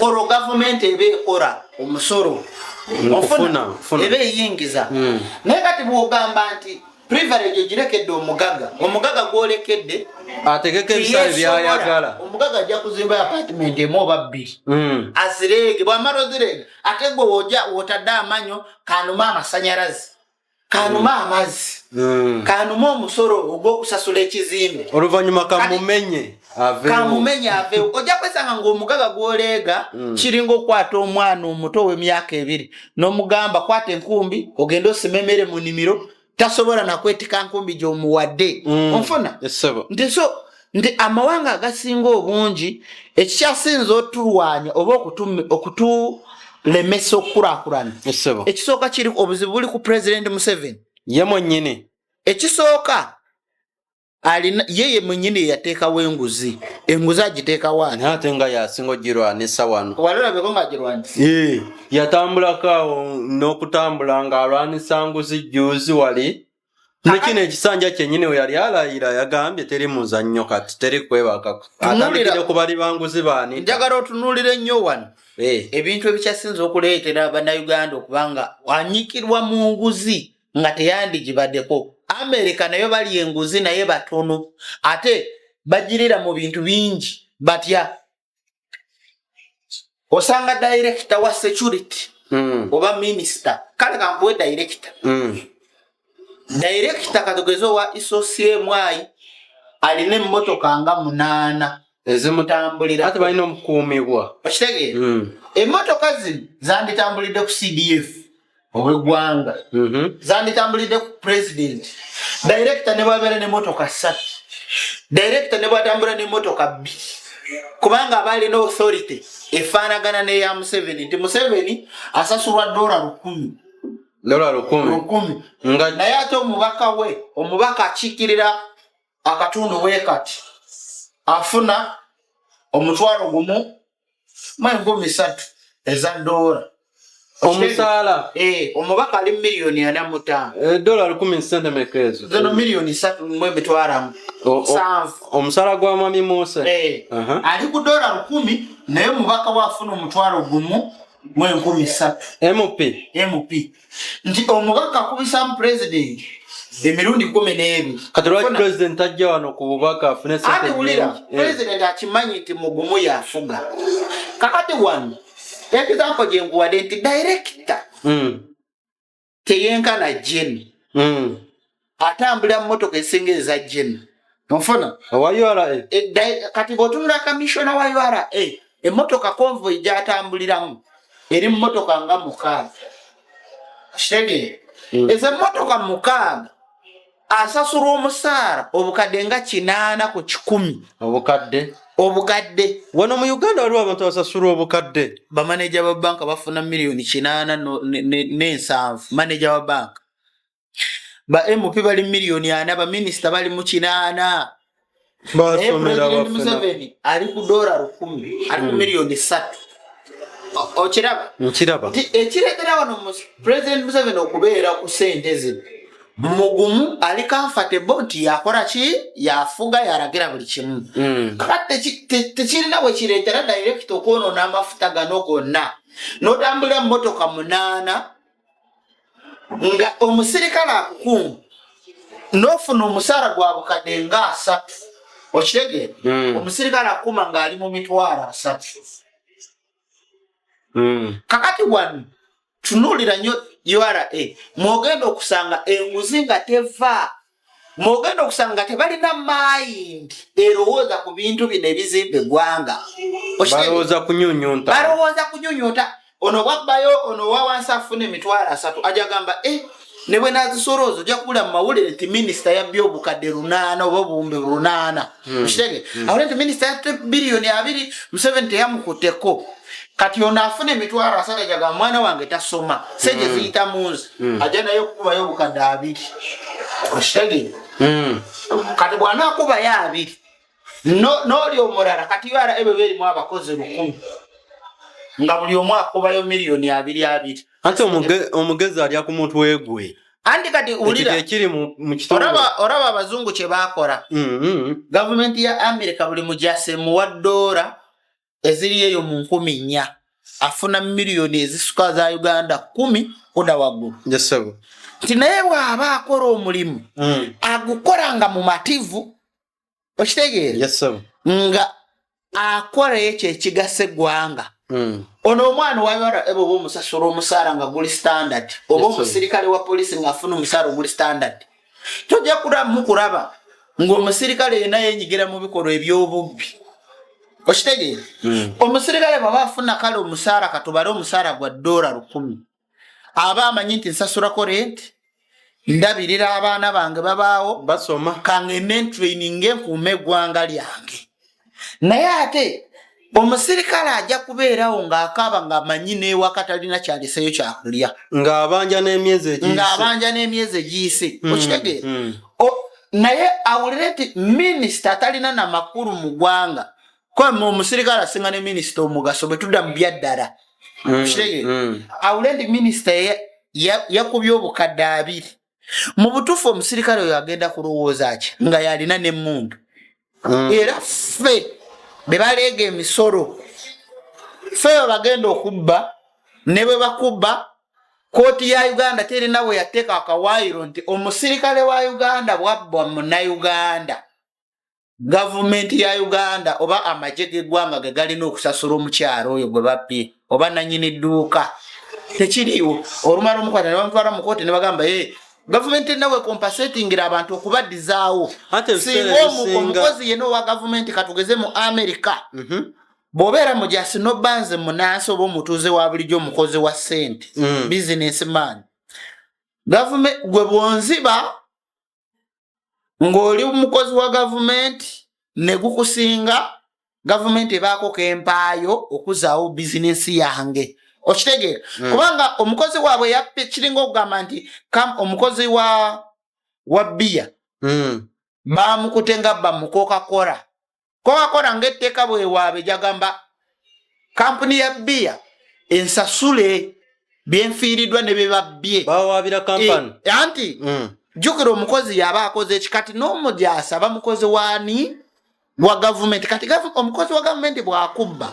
Olwo gavumenti eba ekora omusolo ofuna eba eyingiza. Naye kati bw'ogamba nti privilege egirekedde omugaga gw'olekedde ategeka ebisale byayagala, omugaga ajja kuzimba apartment emu oba bbiri azirege. bw'amala ozirege ate gwe wotadde amanyo kanuma amasanyalaze, kanuma amazzi, kanuma omusolo ogw'okusasula ekizimbe, oluvannyuma kamumenye ave. Ojja kwesanga ng'omugaga gw'oleega kiringa okwata omwana omuto w'emyaka 2 n'omugamba kwata enkumbi ogende osima emmere mu nnimiro, tasobola nakwetika nkumbi gy'omuwadde. Onfuna nti amawanga agasinga obungi ekikyasinza otulwanya oba okutulemesa okukulaakulana, ekisooka kiri obuzibu buli ku President Museveni ye mwennyini. Ekisooka alina yeye mwennyini yateekawo enguzi agiteeka wani ate nga yasinga ogirwanisa wano. Walabeko ng'agirwanisa. Yatambulako awo n'okutambula ng'alwanisa nguzi juuzi wali. Nekino ekisanja kyennyini we yali alayira yagambye teri muzannyo kati teri kwebaka. Atandikire ku bali banguzi baani. Njagala otunuulire nnyo wano ebintu ebikyasinza okuleetera Abannayuganda okubanga wanyikirwa mu nguzi nga teyandigibaddeko. Amerika nayo bali enguzi naye batono ate bagirira mu bintu bingi batya. Osanga director wa security oba minister kale kankuwe director director kategezo wa ISOCMI alina emmotoka nga 8 ezimutambulira ate balina omukuumibwa. Okitegeera? Emmotoka zino zanditambulidde ku CDF ow'eggwanga, zanditambulidde ku president. Director ne bwabeera n'emmotoka 3, director ne bwatambula n'emmotoka 2 kubanga abalina authority efaanagana n'eya Museveni nti Museveni asasulwa $10,000 naye ate omubaka akiikirira akatundu weekati afuna $1,000,000 eza dola. Omusaala omubaka ali $1,405,000 $10,000 sente mekezo zono $3,707,000 omusaala gwa Mwami Musa ali ku $10,000 naye omubaka wafuna $1,013,000 MP nti omubaka akubisamu president emirundi 12. Kati lwaki president ajja wano ku bubaka afune sente ate ulira president akimanyi nti mugumu yafuga kakati wano example gyenkuwadde nti director teyenkana jeni atambulira mu motoka esinga eza jeni. Onfuna owa URA kati bw'otunula commissioner wa URA emmotoka convoy gy'atambuliramu eri mu motoka nga 6. Kitegeera? Ezo emmotoka 6 asasula omusaala obukadde nga 8 ku 100 obukadde. Wano mu Uganda waliwo abantu basasula obukadde. Bamaneja ba banka bafuna $8,700,000 maneja wa banka. Ba MP bali $4,000,000 ba minister bali mu 8. Basomera bafuna. Museveni ali ku $10,000 ali ku $3,000,000. Okiraba? Nkiraba. Ekireetera wano President Museveni okubeera ku sente zino mugumu ali comfortable nti yakola ki yafuga yalagira buli kimu. Kati tekirina bwe kireetera director okwonoona amafuta gano gonna n'otambulira mu motoka 8 nga omusirikale akukunga n'ofuna omusaala gwa bukadde nga 3. Okitegeera? Omusirikale akuma ng'ali mu $3,000,000. Kakati wano tunuulira nnyo URA mwogenda okusanga enguzi nga teva, mwogenda okusanga tebalina mind erowooza ku bintu bino ebizimba eggwanga. Balowooza kunyunyunta. Ono wabbayo ono wawansi afuna $3,000 ajagamba ne bwe nazisolooza ojja kubula mu mawulire nti minisita yabbye obukadde 8 oba obuwumbi 8. Okitegeera? Awulira nti minisita yatte $2,000,000 Museveni teyamukutteko. Kati ono afuna $3,000 ajaga mwana wange tasoma sente ziyita munzi ajja naye okukubayo obukadde 2. Okitegeera? Kati bw'anaakubayo 2 n'oli omulala kati URA ebyo berimu abakozi 1,000 nga buli omu akubayo $2,000,000. Ate omugezi alya ku mutwe gwe andi kati ulira ekiri mu kitongole oraba abazungu kye bakola gavumenti ya America buli mujase muwa $, eziri eyo mu 10,000 afuna miliyoni ezisuka za Uganda 10 oda waggulu. Yes sir. Tinaye bw'aba akola omulimu agukolanga mu mativu okitegeera. Yes sir. Nga akola ekyo ekigasa eggwanga. Ono omwana wayora ebo bomusasula omusaala nga guli standard oba omusirikale wa polisi nga afuna omusaala guli standard. Tojja kulaba ng'omusirikale yena yenyigira mu bikolwa eby'obubbi. Okitegeera. Omusirikale baba afuna kale omusaala katubale omusaala gwa $10,000 aba amanyi nti nsasulako rent ndabirira abaana bange babaawo basoma kangene training enkuuma eggwanga lyange. Naye ate omusirikale ajja kubeerawo ng'akaaba ng'amanyi n'ewaka talina kyaliseyo kyakulya ng'abanja n'emyezi egiyise okitegeera. Naye awulire nti minisita talina na makulu mu ggwanga kwa omusirikale asinga ne minisita omugaso bwe tudda mu byaddala okitegeera. Awulire nti minisita yakubye obukadde 2 mu butuufu omusirikale oyo agenda kulowooza ki nga yalina n'emmundu. Era ffe be baleega emisolo ffe bagenda okubba ne bwe bakubba kooti ya Uganda terina bwe yateeka akawaayiro nti omusirikale wa Uganda bwabbwa munnayuganda gavumenti ya Uganda oba amagye g'eggwanga ge galina okusasula omukyalo oyo gwe babbye oba nannyini dduuka tekiriiwo. Olumala omukwata ne bamutwala mu kooti ne bagamba gavumenti nawe compensatingira abantu okubaddizaawo. Singa omukozi yenna owa gavumenti katugeze mu America bw'obeera mujasi n'obbanze munansi oba omutuuze wa bulijjo omukozi wa ssente businessman gavumenti gwe bwonziba ng'oli mukozi wa gavumenti ne gukusinga gavumenti ebaako kempaayo okuzaawo bizinensi yange okitegeera. Kubanga omukozi waabwe yappe kiringa okugamba nti omukozi wa bbiya bamukute nga bba mu Coca-Cola ng'etteeka bwe waabe jagamba kampuni ya bbiya ensasule byenfiiriddwa ne bye babbye bawaabira kampani anti jjukira omukozi yaba akoze ekikati n'omujasa aba mukozi waani wa gavumenti kati omukozi wa gavumenti bw'akubba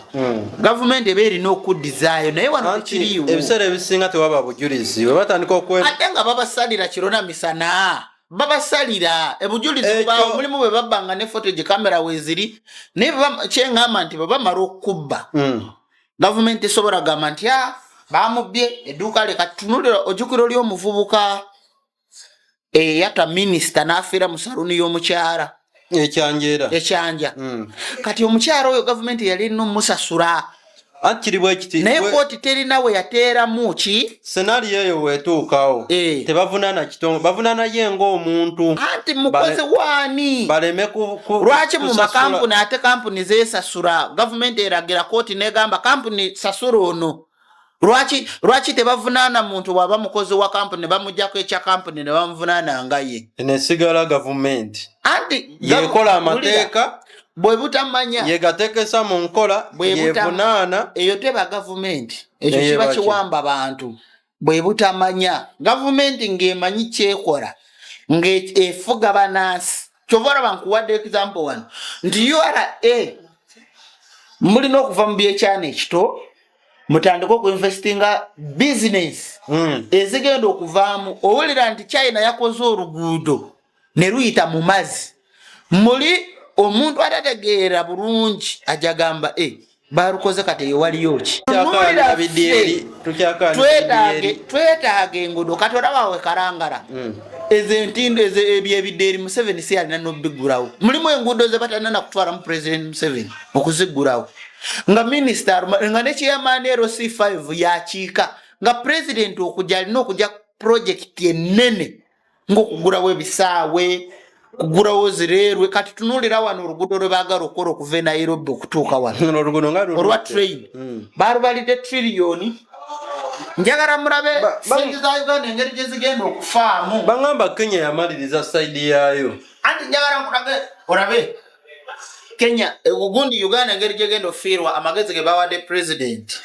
gavumenti eba erina okuddizaayo naye wano tekiriiwo. Ebiseera ebisinga tewaba bujulizi we batandika ate nga babasalira kirona misana babasalira ebujulizi bwawo mulimu bwe babbanga ne footage kamera weeziri naye kyeŋŋamba nti bwe bamala okubba gavumenti esobola gamba nti bamubbye edduuka leka tutunulira ojjukira oli omuvubuka yatta minisita n'afiira mu saluni y'omukyala ekyanja kati omukyala oyo gavumenti yali erina omusasula naye kooti terina we yateeramu ki senariyo eyo weetuukawo tebavunaana kitongo bavunaana ye ng'omuntu anti mukozi waani baleme lwaki mu makampuni ate kampuni zeesasula gavumenti eragira kooti negamba kampuni sasula ono lwaki tebavunaana muntu bw'aba mukozi wa kampuni ne bamuggyako ekya kampuni ne bamuvunaana nga ye nesigala gavumenti anti yekola amateeka bwe butamanya yegateekesa mu nkola yevunaana eyo teba gavumenti ekyo kiba kiwamba bantu bwe butamanya gavumenti ng'emanyi kyekola ng'efuga banaasi kyova olaba nkuwadde example wano nti URA mulina okuva mu byekyana ekito mutandika okuinvestinga business ezigenda okuvaamu owulira nti China yakoze oluguudo ne luyita mu mazzi muli omuntu atategeera bulungi ajagamba balukoze kati ewaliyo ki twetaaga enguudo kati olabawe Kalangala ezo entindo ebyebiddeeri Museveni si alina n'obbigulawo mulimu enguudo ze batalina na kutwalamu President Museveni okuzigulawo nga minisita nga ne chairman LC5 yakiika nga president okujja alina okujja projekiti ennene ng'okugulawo ebisaawe kugulawo zireerwe kati tunuulira wano oluguudo lwe baagala okukola okuva e Nairobi okutuuka wano olwa train baalubalidde triliyoni njagala mulabe sente za Uganda engeri gye zigenda okufaamu baŋŋamba Kenya yamaliriza sayidi yaayo anti njagala nkulage olabe Kenya ugundi Uganda engeri gyegenda ofiirwa amagezi ge bawadde president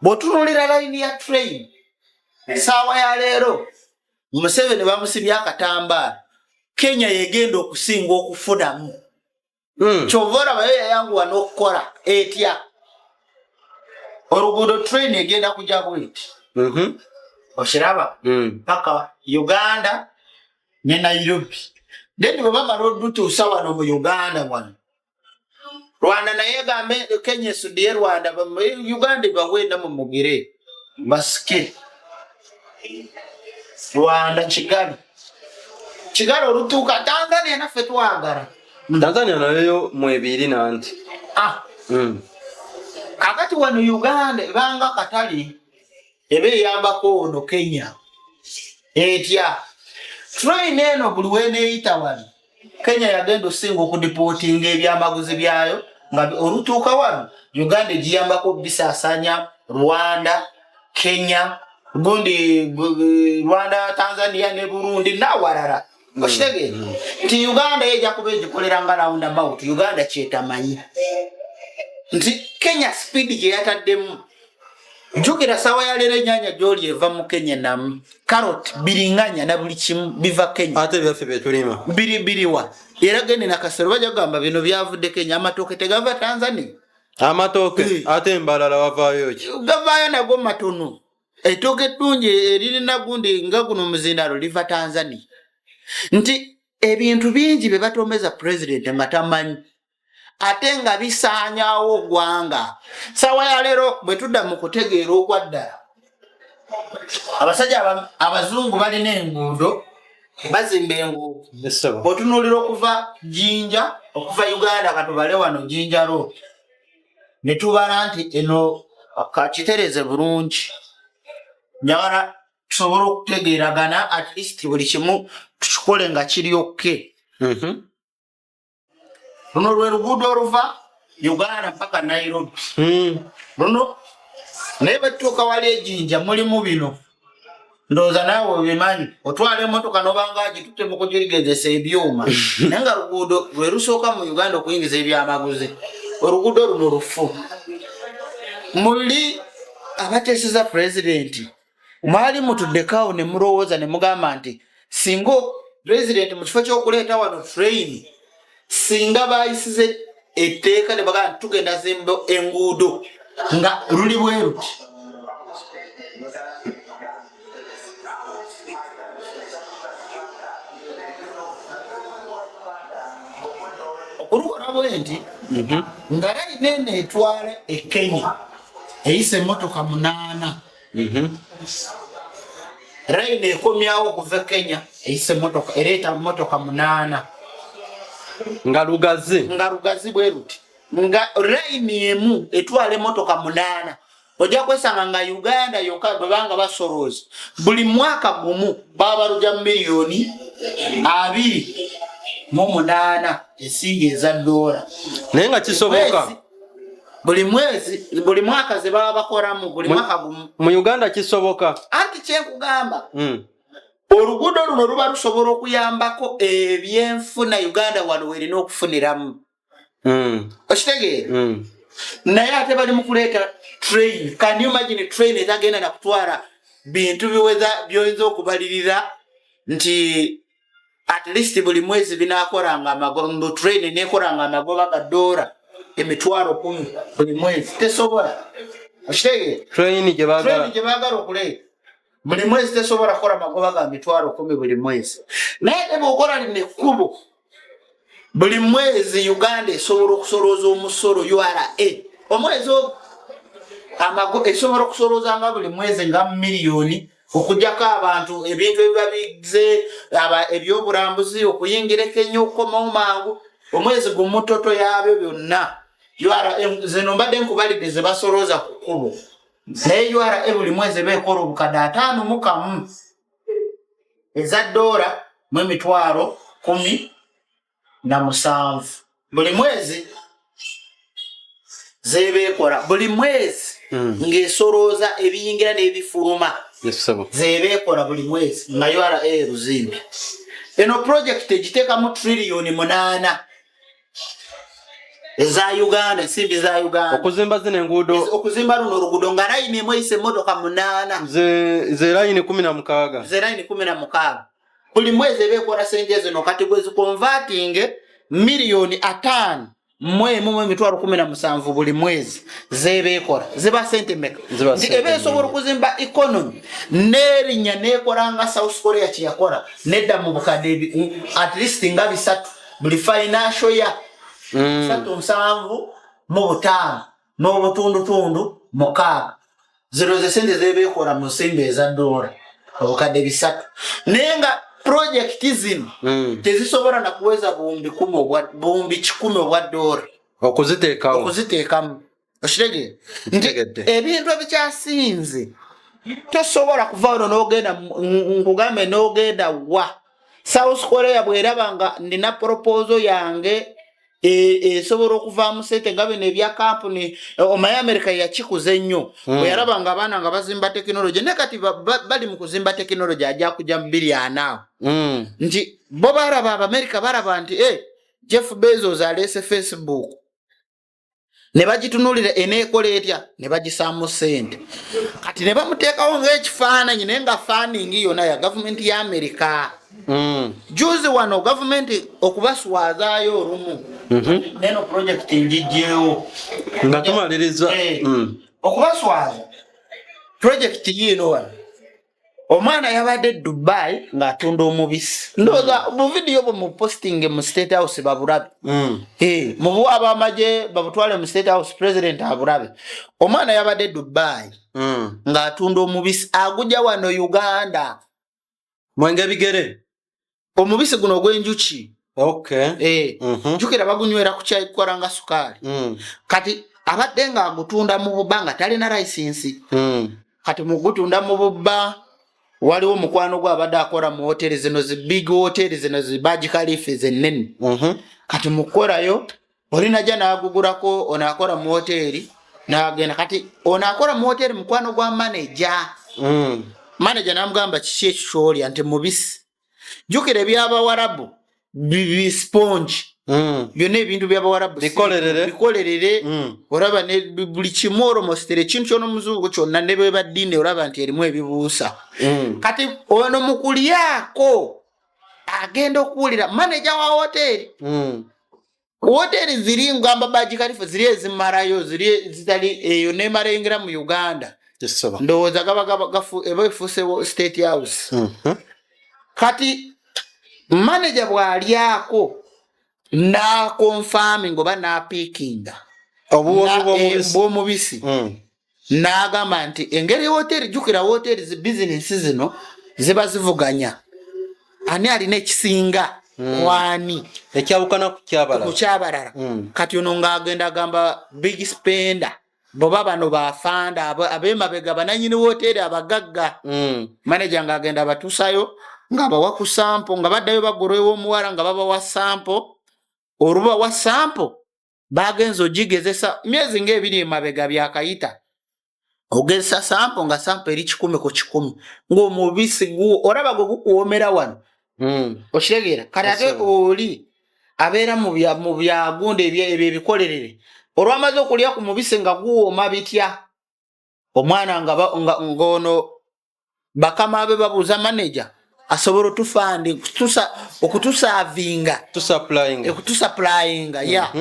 bw'otunuulira layini ya train saawa ya leero Museveni bamusibye akatambala Kenya yegenda okusinga okufunamu kyovora bayo yayanguwa n'okukola etya oluguudo train egenda kujja bwiti okiraba paka Uganda ne Nairobi then bwe bamala olutuusa wano mu Uganda wano Rwanda naye gambe Kenya esuddiye Rwanda Uganda bawenda mu mugire basike Rwanda Kigali olutuuka Tanzania naffe twagala Tanzania nayo mwebiri nanti kakati wano Uganda ebanga katali ebe yambako ono Kenya etya train eno buli weneeyita wano Kenya yagenda osinga okudipotinga ebyamaguzi byayo nga olutuuka wano Uganda giyambako bisasanya Rwanda Kenya gundi Rwanda Tanzania ne Burundi nawalala oshitege nti Uganda ejja kubejikolera nga roundabout Uganda kyetamanyi nti Kenya speed gye yataddemu njukira sawa ya lero nyanya joli eva mu Kenya nam carrot biringanya na buli kimu biva Kenya ate byaffe betulima biriwa era gende nakasero bajja gamba bino byavudde Kenya amatoke tegava Tanzania amatoke ate embalala wavaayo ki gavayo nago matono etoke tunje erina gundi nga guno muzindalo liva Tanzania nti ebintu bingi be batomeza president nga tamanyi ate nga bisaanyawo gwanga sawa ya lero bwe tudda mu kutegeera okwadda abasajja abazungu balina enguudo bazimba enguudo otunuulira okuva Jinja okuva Uganda katubale wano Jinja road ne tubala nti eno kakitereze bulungi nyawala tusobola okutegeeragana at least buli kimu tukikole nga kiryokke runo lwe luguudo oluva Uganda mpaka Nairobi runo naye batuuka wali ejinja mulimu bino ndowooza naawe obimanyi otwala emmotoka n'obanga gitutte mu kugirigezesa ebyuma naye nga luguudo lwe lusooka mu Uganda okuyingiza ebyamaguzi oluguudo luno lufu muli abateeseza pulezidenti mwali mutuddekawo ne mulowooza ne mugamba nti singa pulezidenti mu kifo ky'okuleeta wano train singa bayisize etteeka ne bagamba tugenda zimba enguudo nga luli bwe luti okulukola bwe nti nga layini eno etwala e Kenya eyisa emmotoka 8 layini ekomyawo okuva Kenya eyisa emmotoka ereeta emmotoka 8 nga lugazi bwe luti nga layini emu etwala emmotoka 8 ojja kwesanga nga Uganda yokka bwebanga basolooza buli mwaka gumu baba baluja miliyoni 28 ensimbi eza dola naye nga kisoboka buli mwaka ze baba bakolamu buli mwaka gumu mu Uganda kisoboka anti kyenkugamba oluguudo luno luba lusobola okuyambako ebyenfuna Uganda wano werina okufuniramu okitegeera naye ate bali mu kuleeta train can you imagine train etagenda nakutwala bintu byoyinza okubalirira nti at least buli mwezi binakolanga amagoba train nekolanga amagoba ga dola $10,000 buli mwezi tesobola okitegeera train gye baagala okuleeta buli mwezi tesobola kukola amagoba ga $10,000 buli mwezi naye teba okola lino ekkubo buli mwezi Uganda esobola okusolooza omusolo URA omwezi esobola okusolooza nga buli mwezi nga miliyoni okujjako abantu ebintu ebiba bize ebyobulambuzi okuyingira Kenya okukomawo mangu omwezi gumutoto yaabyo byonna zino mbadde nkubalidde ze basolooza ku kkubo naye URA buli mwezi beekola obukadde 51 eza dola mu $17,000 buli mwezi zebeekola buli mwezi ng'esolooza ebiyingira n'ebifuluma zebeekola buli mwezi nga URA luzimbi eno project egiteekamu $8 trillion eza Uganda ensimbi za Uganda okuzimba zino enguudo okuzimba luno oluguudo nga layini emu eyise emmotoka 8 ze layini 16 ze layini 16 buli mwezi ebeekola sente zino kati bwe zikonvatinge miliyoni 5 mu emitwalo 17 buli mwezi zebeekola ziba sente meka nti ebeesobola okuzimba economy n'erinnya neekola nga South Korea kyeyakola nedda mu bukadde at least nga 3 buli financial year 7.5 n'obutundutundu 6 zero ze sente zebeekola mu nsimbi eza dola obukadde 3 naye nga project zino tezisobola na kuweza buumbi 10 obwa dola okuziteekamu okirege nti ebintu ebikyasinze tosobola kuvaano n'ogenda nkugambe n'ogenda wa South Korea bw'eraba nga nina proposal yange esobola okuvaamu sente nga bino ebya kampuni omaye America yakikuza ennyo bwe yaraba nga abaana nga bazimba tekinologi ne kati bali mu kuzimba tekinologi ajja kujja mu biliyoni awo nti bo baraba America baraba nti Jeff Bezos alese Facebook ne bagitunulira eneekola etya ne bagisaamu sente kati ne bamuteekawo ng'ekifaananyi naye nga faaningi yonna ya gavumenti ya America juzi wano gavumenti okubaswazaayo olumu neno project njijjeewo nga tumaliriza okubaswaza project yino wano omwana yabadde Dubai ng'atunda omubisi ndooza mu video bwe mu posting mu State House babulabe mu buwa ab'amagye babutwale mu State House president abulabe omwana yabadde Dubai ng'atunda omubisi agujja wano Uganda Mwenge bigere omubisi guno ogw'enjuki jukira bagunywera ku chai koranga sukali kati abadde nga agutunda mu bubba nga talina license kati mu gutunda mu bubba waliwo mukwano gwa abadde akora mu hoteli zino zi big hoteli zino zi Burj Khalifa zenene kati mukorayo olina jja n'agugurako onakora mu hoteli n'agenda kati onakora mu hoteli mukwano gwa manager manager namugamba kiki ekikyolya nti mubisi jukira eby'Abawarabu bi sponge byonna ebintu by'Abawarabu bikolerere olaba ne buli kimu almost ekintu ky'omuzungu kyonna ne bwe baddiine olaba nti erimu ebibuusa kati ono mu kulyako agenda okuwulira manager wa hoteli hoteli ziri ngamba Burj Khalifa ziri ezimalayo ziri zitali eyo nemalengera mu Uganda ndowooza gaba ebeefuuse State House kati manager bw'alyako confirming oba napikinga obwomubisi n'agamba nti engeri hoteli jukira hoteli zi business zino ziba zivuganya ani alina ekisinga wani ekyawukana ku kyabalala kati ono ng'agenda agamba big spender boba bano bafanda abemabega bananyini hoteli abagagga manager ng'agenda abatuusayo nga bawa ku sample nga baddayo bagolwewo omuwala nga babawa sample oluba wa sample bagenza ogigezesa myezi ng'ebiri emabega byakayita ogezesa sample nga sample eri 10 ku 10 ng'omubisi guwo olaba gwe gukuwomera wano okitegeera kati ate oli abeera mu byagundi ebyo ebikolerere olwamaze okulya ku mubisi nga guwooma bitya omwana ng'ono bakama be babuuza manager asobola tufandi okutusupplyinga ya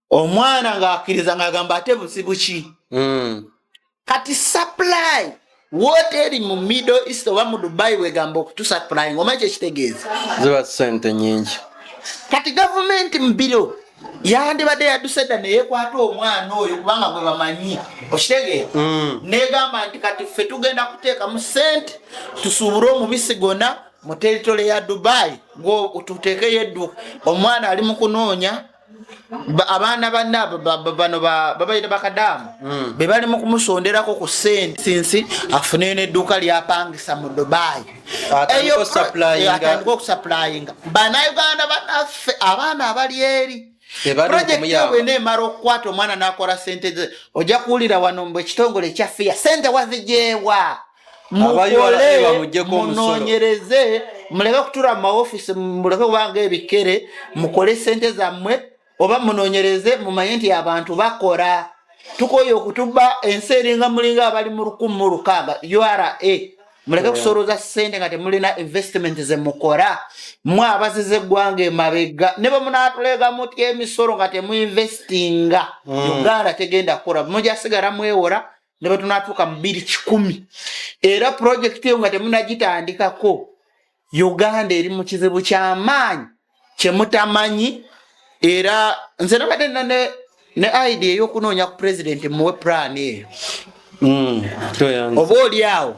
omwana ng'akkiriza ng'agamba ate buzibu ki kati supply hoteli mu Middle East oba mu Dubai wegamba okutusupplyinga omanyi kyekitegeeza ziba sente nyingi kati gavumenti mbiro yandibadde yadusedda neyekwata omwana oyo kubanga gwe bamanyi okitegeera negamba nti kati ffe tugenda kuteeka mu sente tusuubule omubisi gona mu teritole ya Dubai tuteekeyo edduuka omwana ali mu kunoonya abaana banna bano babayita bakadaamu be bali mu kumusonderako ku sente sinsi afune n'edduuka lyapangisa mu Dubai atandika okusupplyinga bannayuganda bannaffe abaana abali eri project yawe neemala okukwata omwana n'akola sente ze ojja kuwulira wano mbwe ekitongole ekyaffiya sente wazijeewa mukole munoonyereze muleke kutula mu maofisi muleke kubanga ebikere mukole sente zammwe oba munonyereze mumanye nti abantu bakora tukoye okutuba enseri nga mulinga abali mu 1,600 URA muleke kusoroza sente nga temulina investment ze mukora mwe abazize gwange mabega ne bamunatulega muti emisoro nga temu investinga Uganda tegenda kora mmoja sigara mwewora ne batunatuka mu 210 era project yo nga temunagitandikako Uganda eri mu kizibu ky'amaanyi kyemutamanyi era nze nabadde ne idea y'okunoonya ku president muwe plan eyo oba oli awo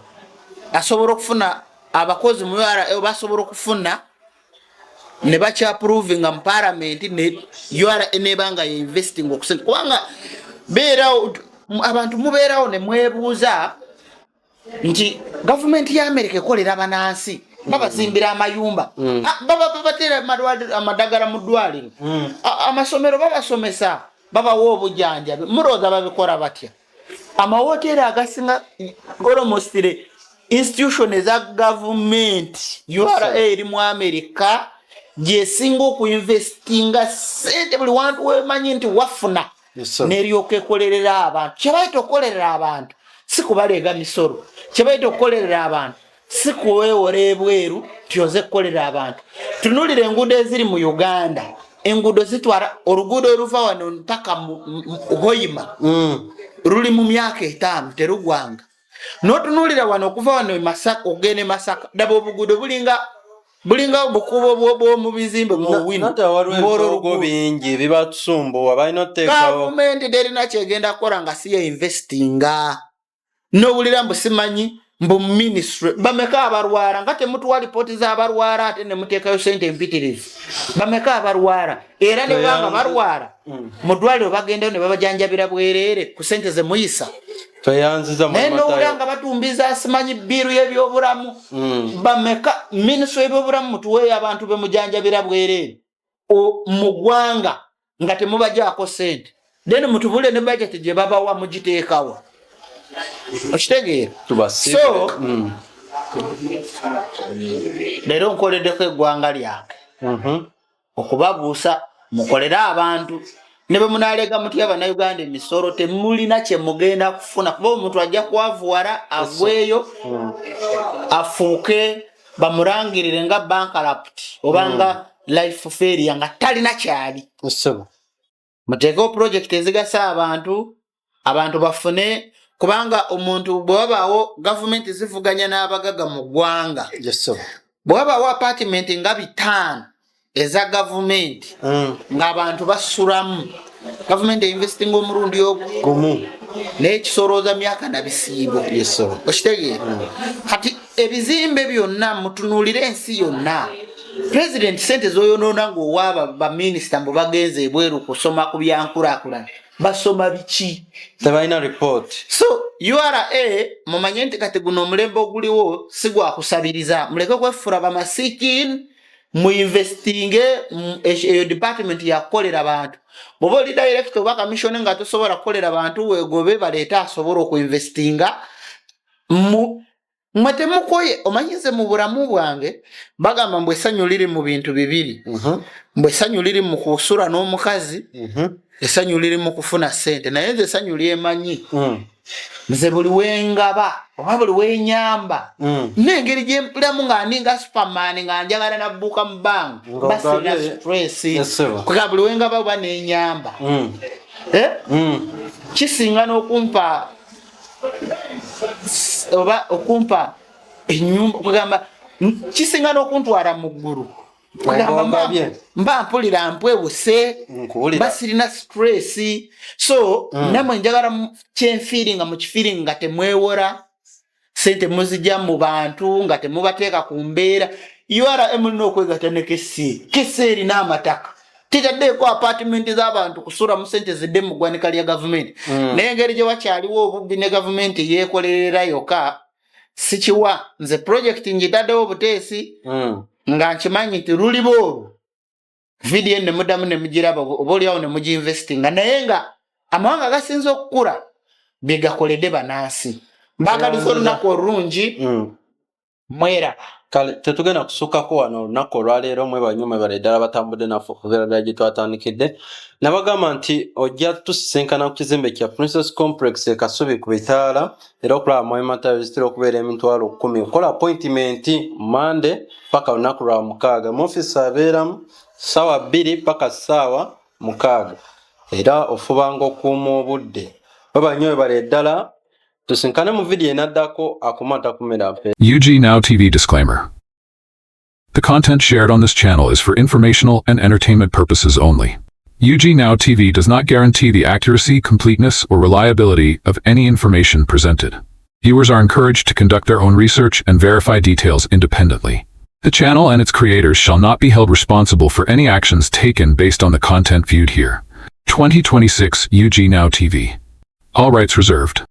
asobola okufuna abakozi mu URA basobola okufuna ne bacha approving mu parliament ne URA enebanga ye investing okusente kubanga beerawo abantu mubeerawo ne mwebuuza nti government ya America ekolera banansi babazimbira amayumba baba batera amadagala mu ddwaliro amasomero babasomesa babawa obujjanjabi muroza babikora batya amahoteri agasinga almost institution eza government URA eri mu America jesinga okuinvestinga sente buli wantu wemanyi nti wafuna neryoka ekolerera abantu kyebaita okukolerera abantu si kubalega misoro kyebaita okukolerera abantu si kuweewora ebweru tyoze kukolera abantu tunulire enguudo eziri mu Uganda enguudo zitwara oluguudo oluva wano mpaka Hoima ruli mu myaka 5 terugwanga notunulira wano okuva wano Masaka ogene Masaka dabo obuguudo bulinga obukubo bwo mu bizimbe mu wino mboro bingi bibatusumbuwa balina teekawo government terina kyegenda kola nga siye investinga nobulira mbusimanyi mbu ministry bameka abarwara ngate mutuwa ripoti za abarwara ate ne muteekayo sente empitirivu bameka abarwara era ne banga barwara mudwaliro bagenda ne babajanjabira bwerere ku sente ze muyisa toyanziza mu matayo nobulanga batumbiza asimanyi biru yebyobulamu bameka ministry yebyobulamu mutuwe abantu be mujanjabira bwerere mugwanga ngate mubajako sente then mutubule ne budget je babawa mugiteekawo okitegeera so lero nkoleddeko eggwanga lyange okubabuusa mukolera abantu ne bwe munalega muti Abannayuganda emisoro temulina kye mugenda kufuna kuba omuntu ajja kwavuwala agweyo afuuke bamurangirire nga bankrupt oba nga life failure nga talina kyali muteekewo project ezigasa abantu bafune kubanga omuntu bwabaawo government zivuganya n'abagaga mu ggwanga bwabaawo apartment nga 5 eza government ng'abantu basulamu government investing omulundi ogumu n'ekisoroza myaka na bisiibo okitegeera kati ebizimbe byonna mutunuulire ensi yonna president sente zoyonoona ng'owaaba baminisita mbu bagenze ebweru kusoma ku byankulaakulana basoma biki tebalina report so URA mumanye nti kati guno omulembe oguliwo si gwa kusabiriza muleke kwefura bamasikin mu investinge eyo department yakukolera abantu bwoba oli director oba commission nga tosobola kukolera abantu wegobe baleeta asobola okuinvestinga mwe temukoye omanyize mu bulamu bwange bagamba mbwe essanyu liri mu bintu bibiri mbwe essanyu liri mu kusula n'omukazi essanyu liri mu kufuna sente naye nze essanyu lyemanyi nze buli wengaba oba buli wenyamba n'engeri gyempulamu nga ndinga superman nga njagala nabbuuka mu banka basina stress kuga buli wengaba oba nenyamba kisinga n'okumpa oba okumpa enyumba kugamba kisinga n'okuntwala mu ggulu mba mpulira mpwewuse basirina stress so namwe njagala kyenfiiringa mu kifiiringa nga temwewora sente muzijja mu bantu nga temubateeka ku mbeera URA mulina okwegatta ne kesi erina amataka titaddeeko apartment z'abantu kusula mu sente zidde mu ggwanika lya gavumenti naye engeri gye wakyaliwo obubbi ne gavumenti yeekolerera yokka sikiwa nze project njitaddewo obuteesi nga nkimanyi nti lulibo olwo video ne muddamu ne mugiraba oba oliawo ne mugiinvestinga naye nga amawanga gasinze okukula bye gakoledde bannansi mbagaliza olunaku olulungi Mweraba. kale tetugenda kusukako wano olunaku olwaleero mwebanyuma mwebale ddala batambudde naffe okubeera ddala gye twatandikidde nabagamba nti ojja tusisinkana ku kizimbe kya Princess Complex e Kasubi ku Bitaala era okulaba Mwemata zitera okubeera emitwalo 10 okola appointment Monday paka olunaku lwa mukaaga mu office abeeramu ssaawa 2 paka ssaawa 6 era ofubanga okuuma obudde babanyuma mwebale ddala tusinkane mu video enaddako akumata kumera mpe. UG Now TV disclaimer. The content shared on this channel is for informational and entertainment purposes only. UG Now TV does not guarantee the accuracy, completeness, or reliability of any information presented. Viewers are encouraged to conduct their own research and verify details independently. The channel and its creators shall not be held responsible for any actions taken based on the content viewed here. 2026 UG Now TV. All rights reserved.